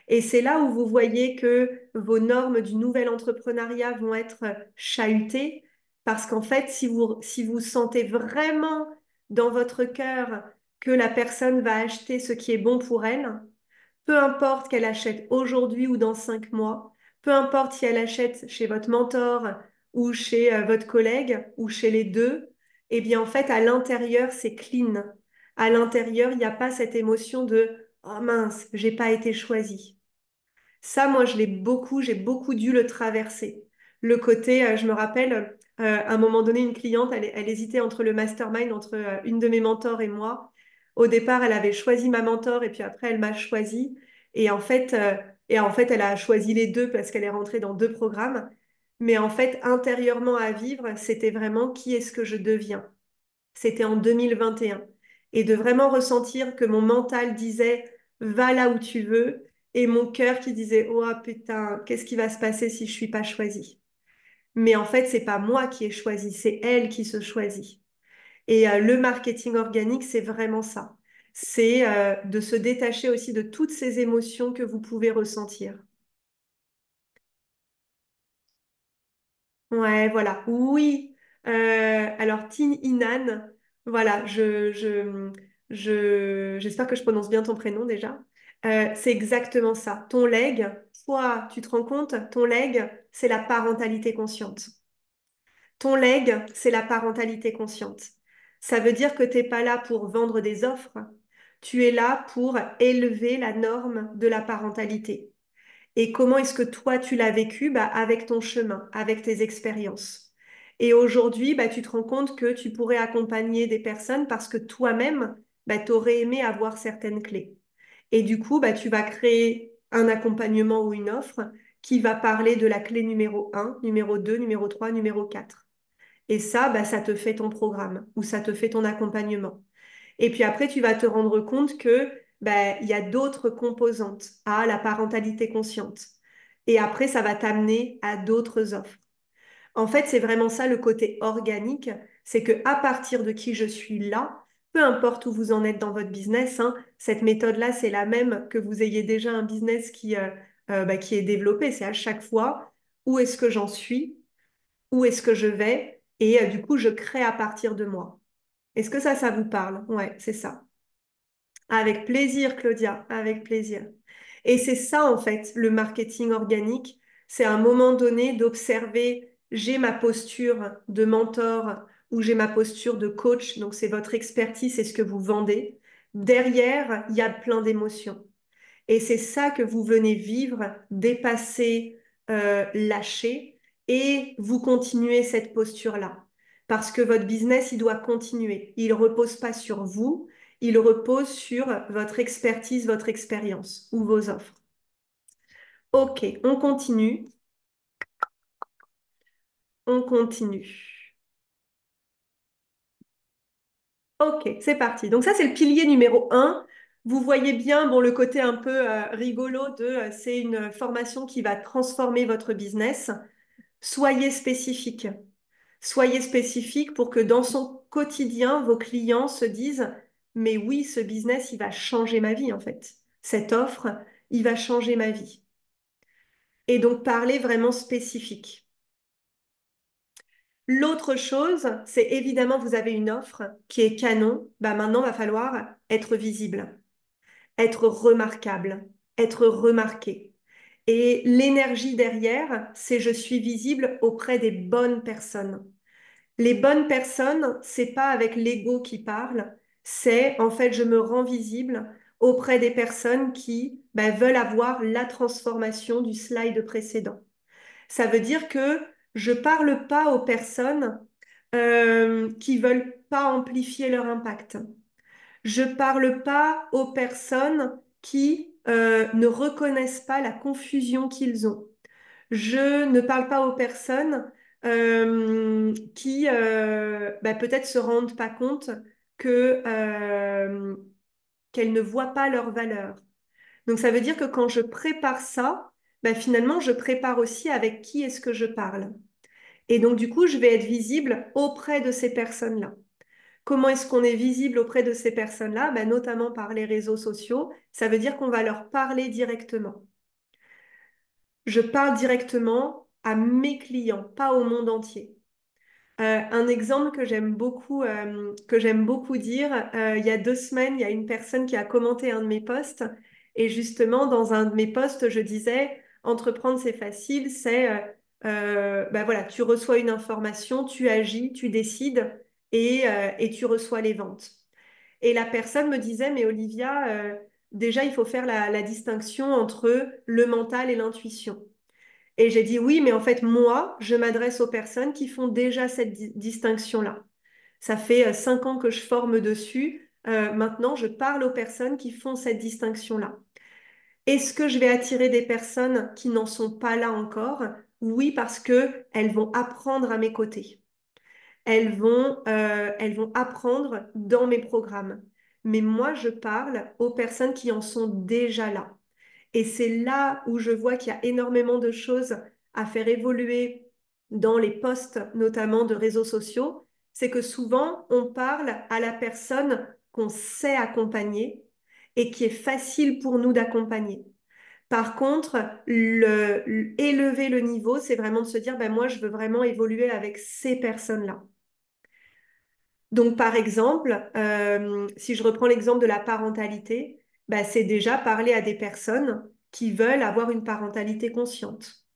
Et c'est là où vous voyez que vos normes du nouvel entrepreneuriat vont être chahutées parce qu'en fait, si vous sentez vraiment dans votre cœur que la personne va acheter ce qui est bon pour elle, peu importe qu'elle achète aujourd'hui ou dans 5 mois, peu importe si elle achète chez votre mentor ou chez votre collègue ou chez les deux, eh bien en fait à l'intérieur c'est clean. À l'intérieur il n'y a pas cette émotion de oh mince, j'ai pas été choisie. Ça, moi, j'ai beaucoup dû le traverser. Le côté, je me rappelle, à un moment donné, une cliente, elle hésitait entre le mastermind, entre une de mes mentors et moi. Au départ, elle avait choisi ma mentor et puis après, elle m'a choisi. Et en fait, euh, et en fait, elle a choisi les deux parce qu'elle est rentrée dans 2 programmes. Mais en fait, intérieurement à vivre, c'était vraiment qui est-ce que je deviens. C'était en 2021. Et de vraiment ressentir que mon mental disait, va là où tu veux, et mon cœur qui disait, oh putain, qu'est-ce qui va se passer si je suis pas choisie? Mais en fait, c'est pas moi qui ai choisi, c'est elle qui se choisit. Et le marketing organique, c'est vraiment ça. C'est de se détacher aussi de toutes ces émotions que vous pouvez ressentir. Ouais, voilà. Oui. Alors, Tin Inan, voilà, j'espère que je prononce bien ton prénom déjà. C'est exactement ça. Ton leg, toi, tu te rends compte, ton leg, c'est la parentalité consciente. Ton leg, c'est la parentalité consciente. Ça veut dire que tu n'es pas là pour vendre des offres, tu es là pour élever la norme de la parentalité. Et comment est-ce que toi, tu l'as vécu? Bah, avec ton chemin, avec tes expériences. Et aujourd'hui, bah, tu te rends compte que tu pourrais accompagner des personnes parce que toi-même, bah, tu aurais aimé avoir certaines clés. Et du coup, bah, tu vas créer un accompagnement ou une offre qui va parler de la clé numéro un, numéro 2, numéro 3, numéro 4. Et ça, bah, ça te fait ton programme ou ça te fait ton accompagnement. Et puis après, tu vas te rendre compte que bah, il y a d'autres composantes à la parentalité consciente. Et après, ça va t'amener à d'autres offres. En fait, c'est vraiment ça le côté organique, c'est que à partir de qui je suis là, peu importe où vous en êtes dans votre business, hein, cette méthode-là, c'est la même que vous ayez déjà un business bah, qui est développé. C'est à chaque fois où est-ce que j'en suis, où est-ce que je vais, et du coup, je crée à partir de moi. Est-ce que ça vous parle? Ouais, c'est ça. Avec plaisir, Claudia, avec plaisir. Et c'est ça, en fait, le marketing organique. C'est à un moment donné d'observer, j'ai ma posture de mentor ou j'ai ma posture de coach, donc c'est votre expertise, c'est ce que vous vendez. Derrière, il y a plein d'émotions. Et c'est ça que vous venez vivre, dépasser, lâcher, et vous continuez cette posture-là. Parce que votre business, il doit continuer. Il ne repose pas sur vous, il repose sur votre expertise, votre expérience ou vos offres. Ok, on continue, on continue. Ok, c'est parti. Donc ça, c'est le pilier numéro un. Vous voyez bien, bon, le côté un peu rigolo de, c'est une formation qui va transformer votre business. Soyez spécifique. Soyez spécifique pour que dans son quotidien, vos clients se disent, mais oui, ce business, il va changer ma vie en fait. Cette offre, il va changer ma vie. Et donc parler vraiment spécifique. L'autre chose, c'est évidemment, vous avez une offre qui est canon. Bah maintenant, va falloir être visible, être remarquable, être remarqué. Et l'énergie derrière, c'est je suis visible auprès des bonnes personnes. Les bonnes personnes, c'est pas avec l'ego qui parle, c'est en fait je me rends visible auprès des personnes qui veulent avoir la transformation du slide précédent. Ça veut dire que je parle pas aux personnes qui veulent pas amplifier leur impact. Je parle pas aux personnes qui ne reconnaissent pas la confusion qu'ils ont. Je ne parle pas aux personnes qui peut-être se rendent pas compte que, qu'elles ne voient pas leur valeur. Donc ça veut dire que quand je prépare ça, finalement, je prépare aussi avec qui est-ce que je parle. Et donc du coup, je vais être visible auprès de ces personnes-là. Comment est-ce qu'on est visible auprès de ces personnes-là? Notamment par les réseaux sociaux. Ça veut dire qu'on va leur parler directement. Je parle directement à mes clients, pas au monde entier. Un exemple que j'aime beaucoup dire, il y a 2 semaines, il y a une personne qui a commenté un de mes posts et justement dans un de mes posts, je disais, entreprendre c'est facile, c'est voilà, tu reçois une information, tu agis, tu décides et tu reçois les ventes. Et la personne me disait, mais Olivia, déjà il faut faire la distinction entre le mental et l'intuition. Et j'ai dit oui, mais en fait, moi, je m'adresse aux personnes qui font déjà cette distinction-là. Ça fait 5 ans que je forme dessus. Maintenant, je parle aux personnes qui font cette distinction-là. Est-ce que je vais attirer des personnes qui n'en sont pas là encore? Oui, parce que elles vont apprendre à mes côtés. Elles vont apprendre dans mes programmes. Mais moi, je parle aux personnes qui en sont déjà là. Et c'est là où je vois qu'il y a énormément de choses à faire évoluer dans les posts, notamment de réseaux sociaux. C'est que souvent, on parle à la personne qu'on sait accompagner et qui est facile pour nous d'accompagner. Par contre, élever le niveau, c'est vraiment de se dire, moi, je veux vraiment évoluer avec ces personnes-là. Donc, par exemple, si je reprends l'exemple de la parentalité, c'est déjà parler à des personnes qui veulent avoir une parentalité consciente.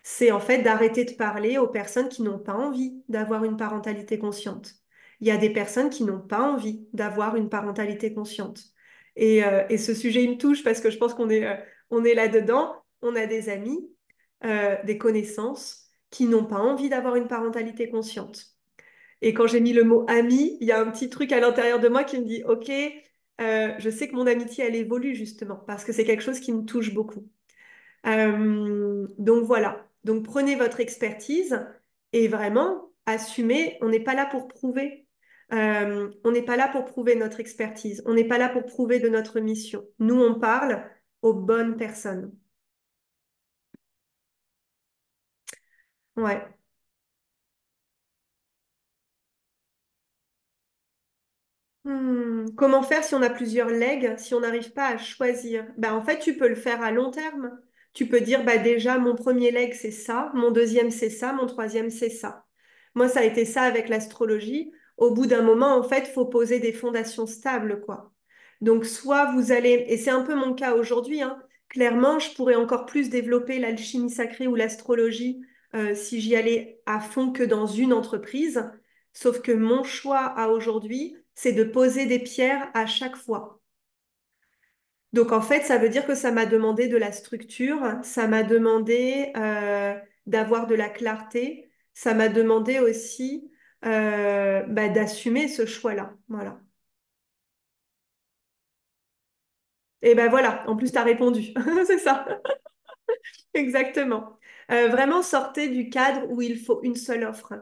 C'est en fait d'arrêter de parler aux personnes qui n'ont pas envie d'avoir une parentalité consciente. Il y a des personnes qui n'ont pas envie d'avoir une parentalité consciente. Et ce sujet, il me touche parce que je pense on est là-dedans. On a des amis, des connaissances qui n'ont pas envie d'avoir une parentalité consciente. Et quand j'ai mis le mot ami, il y a un petit truc à l'intérieur de moi qui me dit, OK, je sais que mon amitié, elle évolue justement parce que c'est quelque chose qui me touche beaucoup. Donc voilà. Donc prenez votre expertise et vraiment assumez. On n'est pas là pour prouver. On n'est pas là pour prouver notre expertise. On n'est pas là pour prouver de notre mission. Nous, on parle aux bonnes personnes. Ouais. Comment faire si on a plusieurs legs, si on n'arrive pas à choisir? Bah, en fait, tu peux le faire à long terme. Tu peux dire, bah, déjà, mon premier leg, c'est ça, mon deuxième, c'est ça, mon troisième, c'est ça. Moi, ça a été ça avec l'astrologie. Au bout d'un moment, en fait, il faut poser des fondations stables, quoi. Donc, soit vous allez, et c'est un peu mon cas aujourd'hui, hein, clairement, je pourrais encore plus développer l'alchimie sacrée ou l'astrologie si j'y allais à fond que dans une entreprise. Sauf que mon choix à aujourd'hui, c'est de poser des pierres à chaque fois. Donc en fait, ça veut dire que ça m'a demandé de la structure, ça m'a demandé d'avoir de la clarté, ça m'a demandé aussi bah, d'assumer ce choix-là. Voilà. Et ben voilà, en plus, tu as répondu. C'est ça, exactement. Vraiment, sortez du cadre où il faut une seule offre.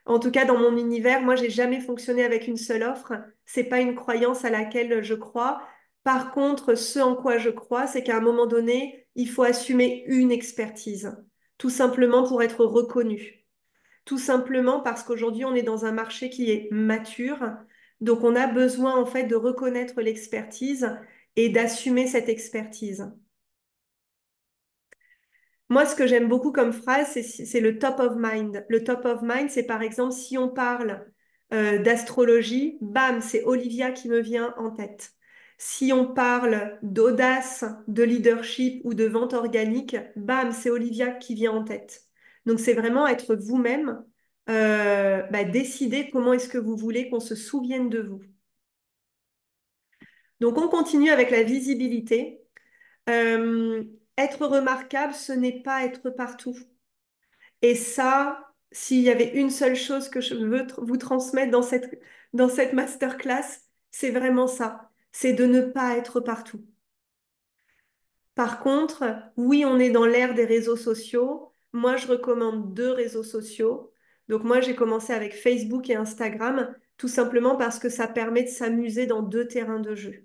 En tout cas, dans mon univers, moi, j'ai jamais fonctionné avec une seule offre. C'est pas une croyance à laquelle je crois. Par contre, ce en quoi je crois, c'est qu'à un moment donné, il faut assumer une expertise, tout simplement pour être reconnu. Tout simplement parce qu'aujourd'hui, on est dans un marché qui est mature. Donc, on a besoin, en fait, de reconnaître l'expertise et d'assumer cette expertise. Moi, ce que j'aime beaucoup comme phrase, c'est le top of mind. Le top of mind, c'est par exemple si on parle d'astrologie, bam, c'est Olivia qui me vient en tête. Si on parle d'audace, de leadership ou de vente organique, bam, c'est Olivia qui vient en tête. Donc, c'est vraiment être vous-même, bah, décider comment est-ce que vous voulez qu'on se souvienne de vous. Donc, on continue avec la visibilité. Euh, Être remarquable, ce n'est pas être partout. Et ça, s'il y avait une seule chose que je veux vous transmettre dans cette masterclass, c'est vraiment ça. C'est de ne pas être partout. Par contre, oui, on est dans l'ère des réseaux sociaux. Moi, je recommande deux réseaux sociaux. Donc moi, j'ai commencé avec Facebook et Instagram, tout simplement parce que ça permet de s'amuser dans deux terrains de jeu.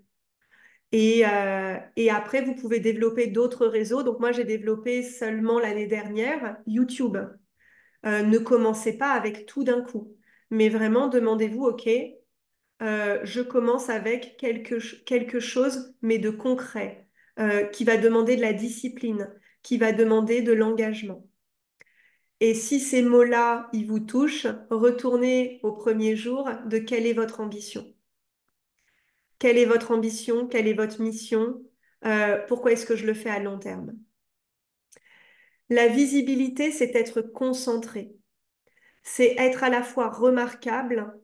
Et après, vous pouvez développer d'autres réseaux. Donc moi, j'ai développé seulement l'année dernière YouTube. Ne commencez pas avec tout d'un coup, mais vraiment demandez-vous, OK, je commence avec quelque chose, mais de concret, qui va demander de la discipline, qui va demander de l'engagement. Et si ces mots-là, ils vous touchent, retournez au premier jour de quelle est votre ambition. Quelle est votre ambition? Quelle est votre mission? Pourquoi est-ce que je le fais à long terme? La visibilité, c'est être concentré. C'est être à la fois remarquable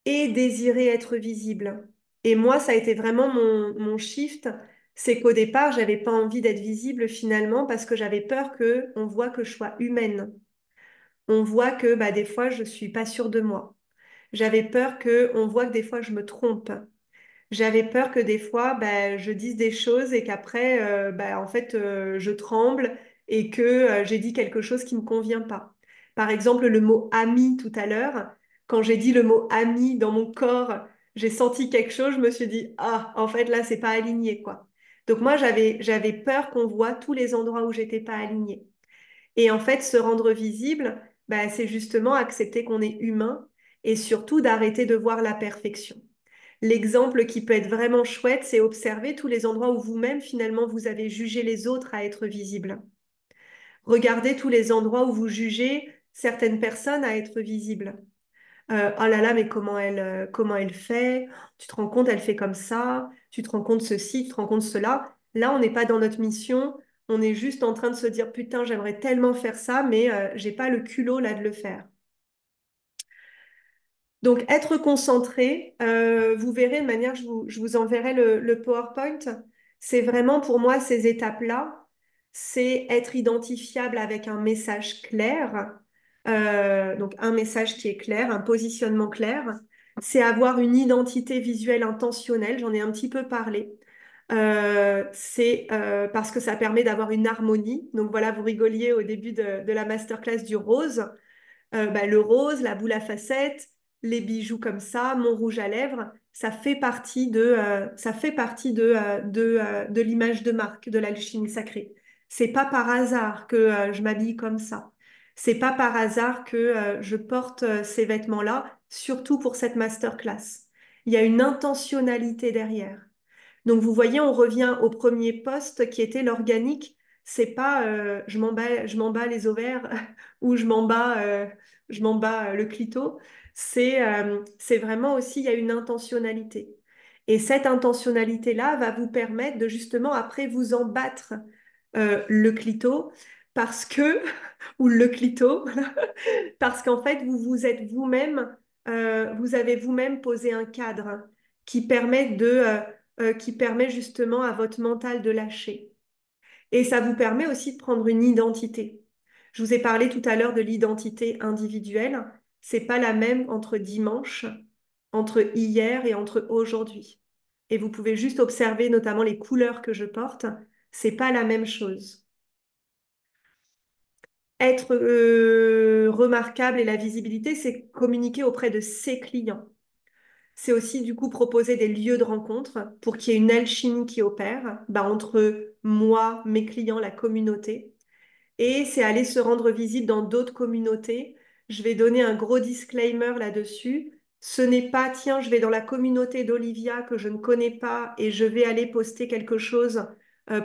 et désirer être visible. Et moi, ça a été vraiment mon shift. C'est qu'au départ, j'avais pas envie d'être visible finalement parce que j'avais peur que on voit que je sois humaine. On voit que bah, des fois, je suis pas sûre de moi. J'avais peur que on voit que des fois, je me trompe. J'avais peur que des fois, bah, je dise des choses et qu'après, bah, en fait, je tremble et que j'ai dit quelque chose qui ne me convient pas. Par exemple, le mot ami tout à l'heure, quand j'ai dit le mot ami dans mon corps, j'ai senti quelque chose, je me suis dit, ah, en fait, là, c'est pas aligné, quoi. Donc moi, j'avais peur qu'on voit tous les endroits où j'étais pas alignée. Et en fait, se rendre visible, bah, c'est justement accepter qu'on est humain et surtout d'arrêter de voir la perfection. L'exemple qui peut être vraiment chouette, c'est observer tous les endroits où vous-même, finalement, vous avez jugé les autres à être visibles. Regardez tous les endroits où vous jugez certaines personnes à être visibles. Oh là là, mais comment elle fait? Tu te rends compte, elle fait comme ça. Tu te rends compte ceci, tu te rends compte cela. Là, on n'est pas dans notre mission. On est juste en train de se dire, putain, j'aimerais tellement faire ça, mais j'ai pas le culot là de le faire. Donc, être concentré, vous verrez de manière, je vous enverrai le PowerPoint. C'est vraiment pour moi ces étapes-là, c'est être identifiable avec un message clair, donc un message qui est clair, un positionnement clair, c'est avoir une identité visuelle intentionnelle, j'en ai un petit peu parlé. C'est parce que ça permet d'avoir une harmonie. Donc voilà, vous rigoliez au début de la masterclass du rose. Bah, le rose, la boule à facettes, les bijoux comme ça, mon rouge à lèvres, ça fait partie de l'image de marque de l'alchimie sacrée. C'est pas par hasard que je m'habille comme ça. C'est pas par hasard que je porte ces vêtements-là, surtout pour cette masterclass. Il y a une intentionnalité derrière. Donc vous voyez, on revient au premier poste qui était l'organique. C'est pas je m'en bats les ovaires ou je m'en bats le clito. C'est vraiment aussi, il y a une intentionnalité. Et cette intentionnalité-là va vous permettre de justement après vous en battre le clito parce que, ou le clito, parce qu'en fait, vous vous êtes vous-même, vous avez vous-même posé un cadre qui permet justement à votre mental de lâcher. Et ça vous permet aussi de prendre une identité. Je vous ai parlé tout à l'heure de l'identité individuelle. C'est pas la même entre dimanche, entre hier et entre aujourd'hui. Et vous pouvez juste observer notamment les couleurs que je porte. C'est pas la même chose. Être remarquable et la visibilité, c'est communiquer auprès de ses clients. C'est aussi du coup proposer des lieux de rencontre pour qu'il y ait une alchimie qui opère bah, entre moi, mes clients, la communauté. Et c'est aller se rendre visible dans d'autres communautés. Je vais donner un gros disclaimer là-dessus. Ce n'est pas, tiens, je vais dans la communauté d'Olivia que je ne connais pas et je vais aller poster quelque chose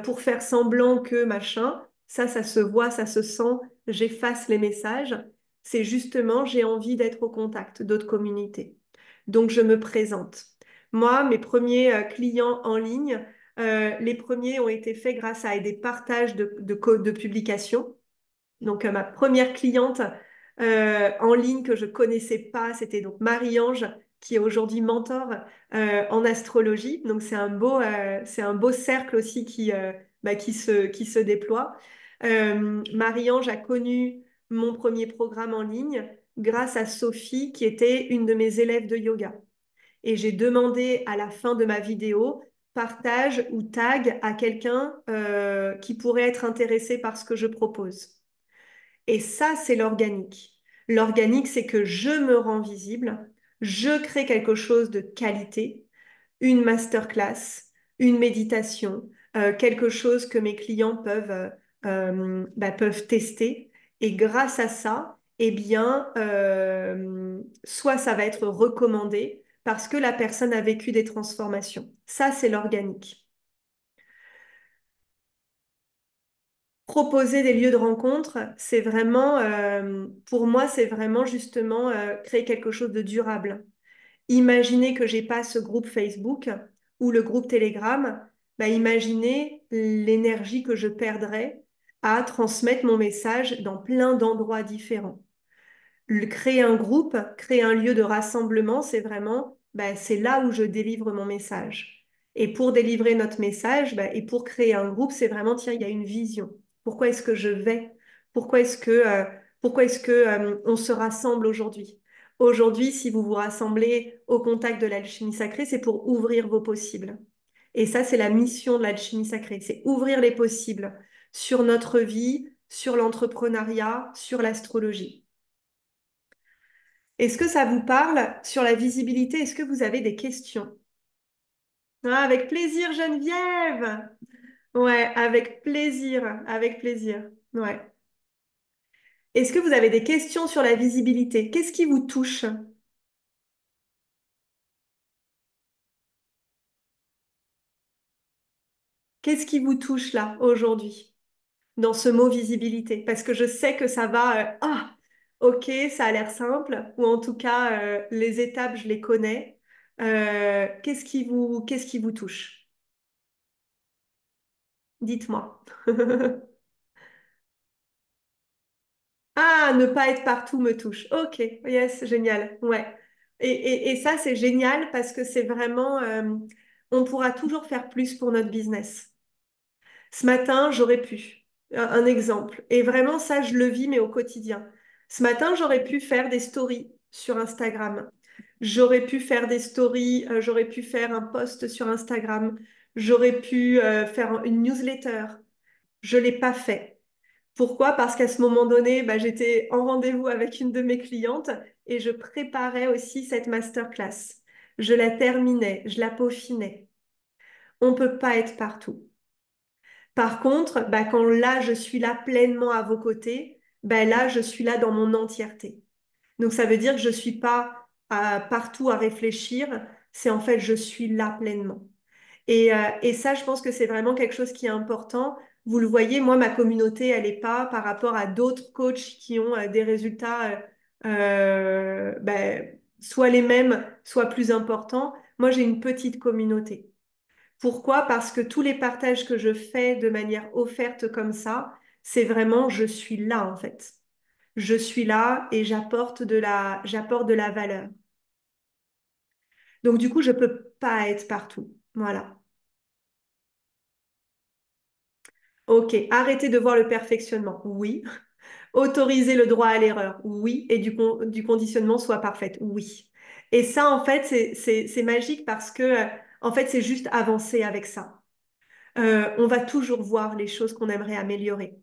pour faire semblant que machin. Ça se voit, ça se sent. J'efface les messages. C'est justement, j'ai envie d'être au contact d'autres communautés. Donc, je me présente. Moi, mes premiers clients en ligne, les premiers ont été faits grâce à des partages de publications. Donc, ma première cliente en ligne que je connaissais pas, c'était donc Marie-Ange, qui est aujourd'hui mentor en astrologie. Donc, c'est un beau cercle aussi bah, qui se déploie. Marie-Ange a connu mon premier programme en ligne grâce à Sophie, qui était une de mes élèves de yoga. Et j'ai demandé à la fin de ma vidéo, partage ou tag à quelqu'un qui pourrait être intéressé par ce que je propose. Et ça, c'est l'organique. L'organique, c'est que je me rends visible, je crée quelque chose de qualité, une masterclass, une méditation, quelque chose que mes clients peuvent tester. Et grâce à ça, eh bien, soit ça va être recommandé parce que la personne a vécu des transformations. Ça, c'est l'organique. Proposer des lieux de rencontre, c'est vraiment, pour moi, c'est vraiment justement créer quelque chose de durable. Imaginez que j'ai pas ce groupe Facebook ou le groupe Telegram, bah imaginez l'énergie que je perdrais à transmettre mon message dans plein d'endroits différents. Créer un groupe, créer un lieu de rassemblement, c'est vraiment, bah, c'est là où je délivre mon message. Et pour délivrer notre message, bah, et pour créer un groupe, c'est vraiment, tiens, il y a une vision. Pourquoi est-ce que je vais? Pourquoi est-ce que, on se rassemble aujourd'hui? Aujourd'hui, si vous vous rassemblez au contact de l'alchimie sacrée, c'est pour ouvrir vos possibles. Et ça, c'est la mission de l'alchimie sacrée, c'est ouvrir les possibles sur notre vie, sur l'entrepreneuriat, sur l'astrologie. Est-ce que ça vous parle sur la visibilité? Est-ce que vous avez des questions? Ah, avec plaisir, Geneviève. Ouais, avec plaisir, avec plaisir. Ouais. Est-ce que vous avez des questions sur la visibilité? Qu'est-ce qui vous touche? Qu'est-ce qui vous touche là aujourd'hui dans ce mot visibilité? Parce que je sais que ça va. Ok, ça a l'air simple, ou en tout cas, les étapes, je les connais. Qu'est-ce qui vous touche? Dites-moi. Ah, ne pas être partout me touche. Ok, yes, génial. Ouais. Et ça, c'est génial parce que c'est vraiment, on pourra toujours faire plus pour notre business. Ce matin, j'aurais pu. Un exemple. Et vraiment, ça, je le vis, mais au quotidien. Ce matin, j'aurais pu faire des stories sur Instagram. J'aurais pu faire des stories, j'aurais pu faire un post sur Instagram, j'aurais pu faire une newsletter. Je l'ai pas fait. Pourquoi? Parce qu'à ce moment donné, bah, j'étais en rendez-vous avec une de mes clientes et je préparais aussi cette masterclass. Je la terminais, je la peaufinais. On ne peut pas être partout. Par contre, bah, quand là, je suis là pleinement à vos côtés, bah, là, je suis là dans mon entièreté. Donc, ça veut dire que je ne suis pas partout à réfléchir, c'est en fait, je suis là pleinement. Et ça, je pense que c'est vraiment quelque chose qui est important. Vous le voyez, moi, ma communauté, elle n'est pas par rapport à d'autres coachs qui ont des résultats soit les mêmes, soit plus importants. Moi, j'ai une petite communauté. Pourquoi? Parce que tous les partages que je fais de manière offerte comme ça, c'est vraiment, je suis là, en fait. Je suis là et j'apporte de la valeur. Donc, du coup, je ne peux pas être partout. Voilà. Ok, arrêtez de voir le perfectionnement. Oui. Autoriser le droit à l'erreur. Oui. Et du conditionnement soit parfaite. Oui. Et ça, en fait, c'est magique parce que, en fait, c'est juste avancer avec ça. On va toujours voir les choses qu'on aimerait améliorer.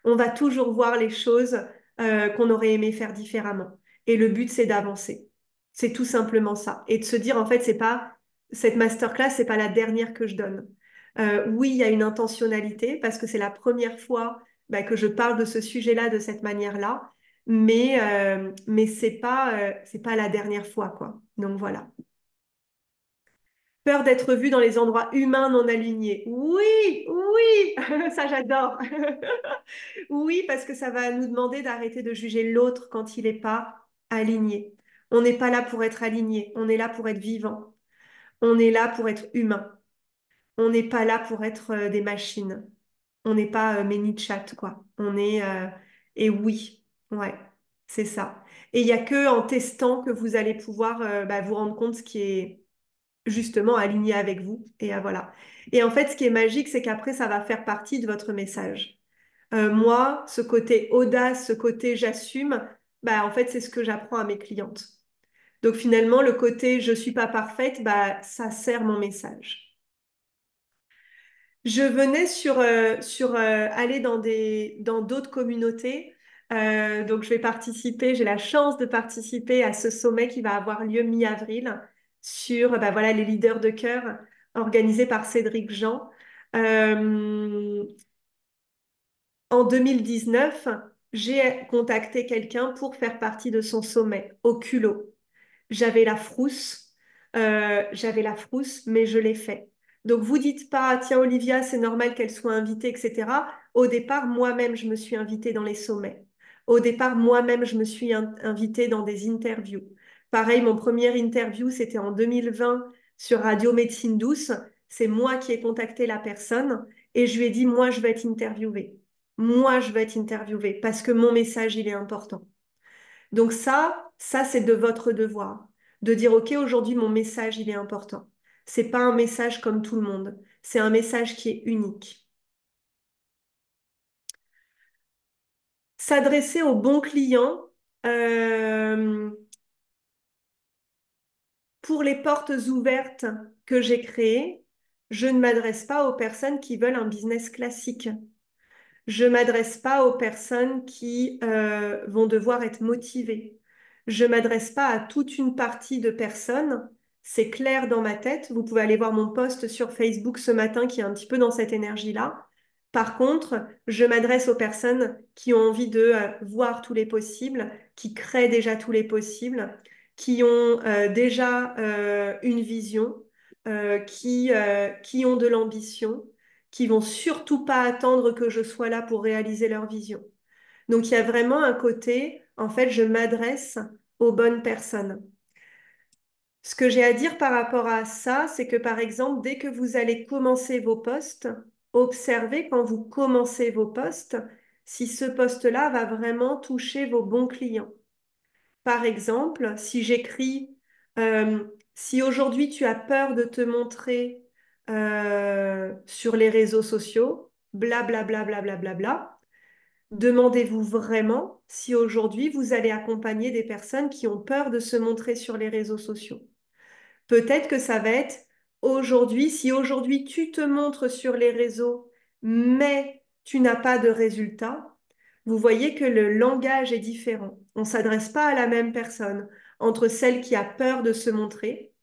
On va toujours voir les choses qu'on aurait aimé faire différemment. Et le but, c'est d'avancer. C'est tout simplement ça. Et de se dire, en fait, c'est pas cette masterclass, c'est pas la dernière que je donne. Oui, il y a une intentionnalité parce que c'est la première fois bah, que je parle de ce sujet-là de cette manière-là, mais c'est pas la dernière fois, quoi. Donc voilà. Peur d'être vu dans les endroits humains non alignés. Oui, oui, ça j'adore. Oui, parce que ça va nous demander d'arrêter de juger l'autre quand il n'est pas aligné. On n'est pas là pour être aligné, on est là pour être vivant. On est là pour être humain. On n'est pas là pour être des machines. On n'est pas chat quoi. Et oui, ouais, c'est ça. Et il n'y a que en testant que vous allez pouvoir bah, vous rendre compte ce qui est justement aligné avec vous. Et voilà. Et en fait, ce qui est magique, c'est qu'après, ça va faire partie de votre message. Moi, ce côté audace, ce côté j'assume, bah, en fait, c'est ce que j'apprends à mes clientes. Donc finalement, le côté je suis pas parfaite, bah, ça sert mon message. Je venais sur aller dans d'autres communautés. Donc je vais participer, j'ai la chance de participer à ce sommet qui va avoir lieu mi-avril sur bah, voilà, les leaders de cœur organisé par Cédric Jean. Euh, En 2019, j'ai contacté quelqu'un pour faire partie de son sommet au culot. J'avais la frousse, mais je l'ai fait. Donc vous dites pas, tiens Olivia, c'est normal qu'elle soit invitée, etc. Au départ, moi-même, je me suis invitée dans les sommets. Au départ, moi-même, je me suis invitée dans des interviews. Pareil, mon premier interview, c'était en 2020 sur Radio Médecine Douce. C'est moi qui ai contacté la personne et je lui ai dit, moi, je vais être interviewée. Moi, je vais être interviewée parce que mon message, il est important. Donc ça c'est de votre devoir, de dire, OK, aujourd'hui, mon message, il est important. C'est pas un message comme tout le monde. C'est un message qui est unique. S'adresser aux bons clients, euh, pour les portes ouvertes que j'ai créées, je ne m'adresse pas aux personnes qui veulent un business classique. Je m'adresse pas aux personnes qui vont devoir être motivées. Je m'adresse pas à toute une partie de personnes. C'est clair dans ma tête. Vous pouvez aller voir mon post sur Facebook ce matin qui est un petit peu dans cette énergie-là. Par contre, je m'adresse aux personnes qui ont envie de voir tous les possibles, qui créent déjà tous les possibles, qui ont déjà une vision, qui ont de l'ambition, qui vont surtout pas attendre que je sois là pour réaliser leur vision. Donc il y a vraiment un côté, en fait, je m'adresse aux bonnes personnes. Ce que j'ai à dire par rapport à ça, c'est que par exemple, dès que vous allez commencer vos postes, observez quand vous commencez vos postes si ce poste-là va vraiment toucher vos bons clients. Par exemple, si j'écris, euh, si aujourd'hui tu as peur de te montrer sur les réseaux sociaux, bla bla bla bla bla bla bla, Demandez-vous vraiment si aujourd'hui vous allez accompagner des personnes qui ont peur de se montrer sur les réseaux sociaux. Peut-être que ça va être aujourd'hui, si aujourd'hui tu te montres sur les réseaux, mais tu n'as pas de résultat, vous voyez que le langage est différent. On ne s'adresse pas à la même personne entre celle qui a peur de se montrer,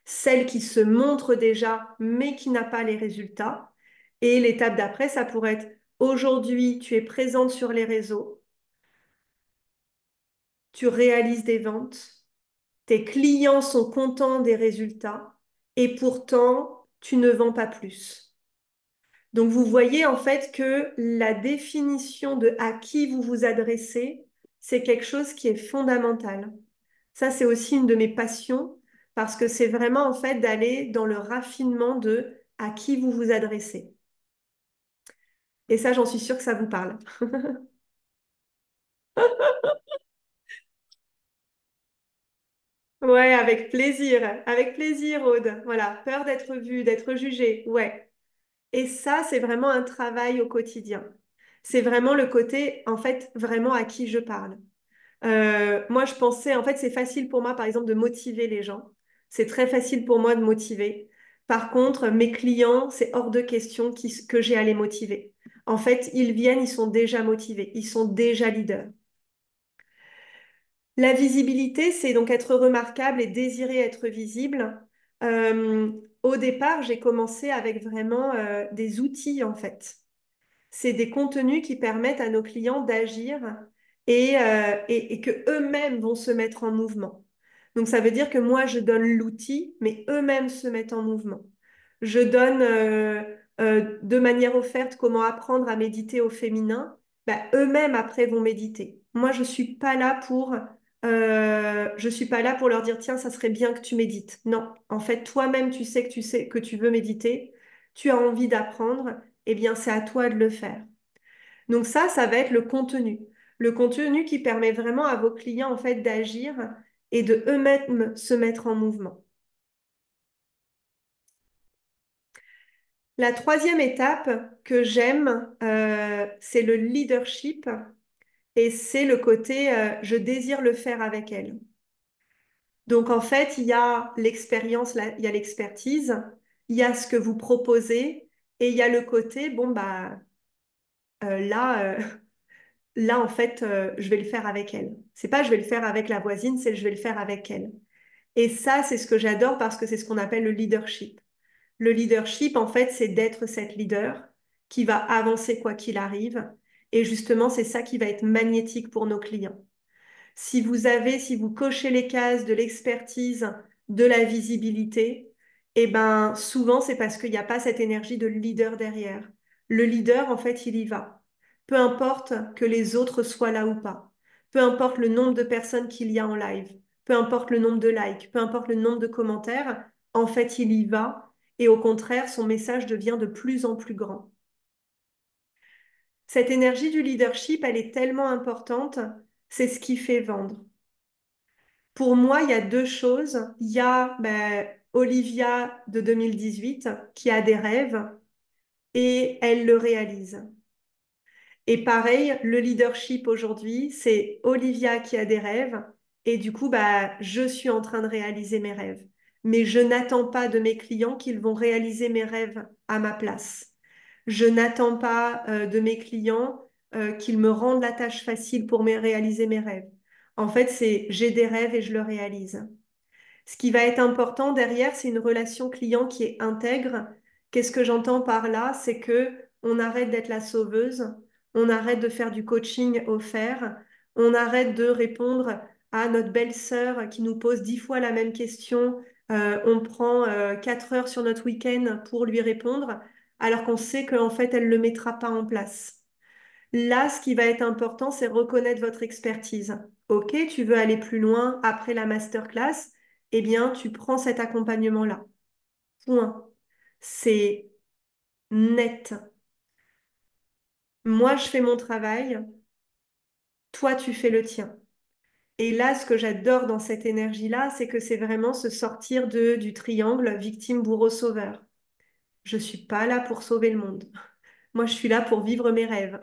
celle qui se montre déjà, mais qui n'a pas les résultats. Et l'étape d'après, ça pourrait être aujourd'hui, tu es présente sur les réseaux, tu réalises des ventes, tes clients sont contents des résultats et pourtant, tu ne vends pas plus. Donc, vous voyez en fait que la définition de à qui vous vous adressez, c'est quelque chose qui est fondamental. Ça, c'est aussi une de mes passions parce que c'est vraiment en fait d'aller dans le raffinement de à qui vous vous adressez. Et ça, j'en suis sûre que ça vous parle. Ouais, avec plaisir, Aude. Voilà, peur d'être vue, d'être jugée. Ouais. Et ça, c'est vraiment un travail au quotidien. C'est vraiment le côté, en fait, vraiment à qui je parle. Moi, je pensais, en fait, c'est facile pour moi, par exemple, de motiver les gens. C'est très facile pour moi de motiver. Par contre, mes clients, c'est hors de question que j'ai à les motiver. En fait, ils viennent, ils sont déjà motivés, ils sont déjà leaders. La visibilité, c'est donc être remarquable et désirer être visible. Euh, Au départ, j'ai commencé avec vraiment des outils, en fait. C'est des contenus qui permettent à nos clients d'agir et que eux-mêmes vont se mettre en mouvement. Donc ça veut dire que moi, je donne l'outil, mais eux-mêmes se mettent en mouvement. Je donne de manière offerte comment apprendre à méditer au féminin. Bah, eux-mêmes après vont méditer. Moi, je suis pas là pour leur dire, tiens, ça serait bien que tu médites. Non, en fait, toi-même, tu sais que tu veux méditer, tu as envie d'apprendre, eh bien, c'est à toi de le faire. Donc ça va être le contenu. Le contenu qui permet vraiment à vos clients, en fait, d'agir et de eux-mêmes se mettre en mouvement. La troisième étape que j'aime, c'est le leadership et c'est le côté je désire le faire avec elle. Donc en fait, il y a l'expérience, il y a l'expertise, il y a ce que vous proposez et il y a le côté bon bah là là en fait je vais le faire avec elle. C'est pas je vais le faire avec la voisine, c'est je vais le faire avec elle. Et ça, c'est ce que j'adore parce que c'est ce qu'on appelle le leadership. Le leadership, en fait, c'est d'être cette leader qui va avancer quoi qu'il arrive. Et justement, c'est ça qui va être magnétique pour nos clients. Si vous cochez les cases de l'expertise, de la visibilité, eh ben, souvent, c'est parce qu'il n'y a pas cette énergie de leader derrière. Le leader, en fait, il y va. Peu importe que les autres soient là ou pas. Peu importe le nombre de personnes qu'il y a en live. Peu importe le nombre de likes. Peu importe le nombre de commentaires. En fait, il y va. Et au contraire, son message devient de plus en plus grand. Cette énergie du leadership, elle est tellement importante. C'est ce qui fait vendre. Pour moi, il y a deux choses. Il y a Olivia de 2018 qui a des rêves et elle le réalise. Et pareil, le leadership aujourd'hui, c'est Olivia qui a des rêves et du coup, bah, je suis en train de réaliser mes rêves. Mais je n'attends pas de mes clients qu'ils vont réaliser mes rêves à ma place. Je n'attends pas de mes clients qu'ils me rendent la tâche facile pour réaliser mes rêves. En fait, c'est j'ai des rêves et je le réalise. Ce qui va être important derrière, c'est une relation client qui est intègre. Qu'est-ce que j'entends par là? C'est que on arrête d'être la sauveuse, on arrête de faire du coaching offert, on arrête de répondre à notre belle-sœur qui nous pose 10 fois la même question. On prend 4 heures sur notre week-end pour lui répondre, alors qu'on sait qu'en fait, elle ne le mettra pas en place. Là, ce qui va être important, c'est reconnaître votre expertise. Ok, tu veux aller plus loin après la masterclass, eh bien, tu prends cet accompagnement-là. Point. C'est net. Moi, je fais mon travail, toi, tu fais le tien. Et là, ce que j'adore dans cette énergie-là, c'est que c'est vraiment se sortir du triangle victime, bourreau, sauveur. Je suis pas là pour sauver le monde. Moi, je suis là pour vivre mes rêves.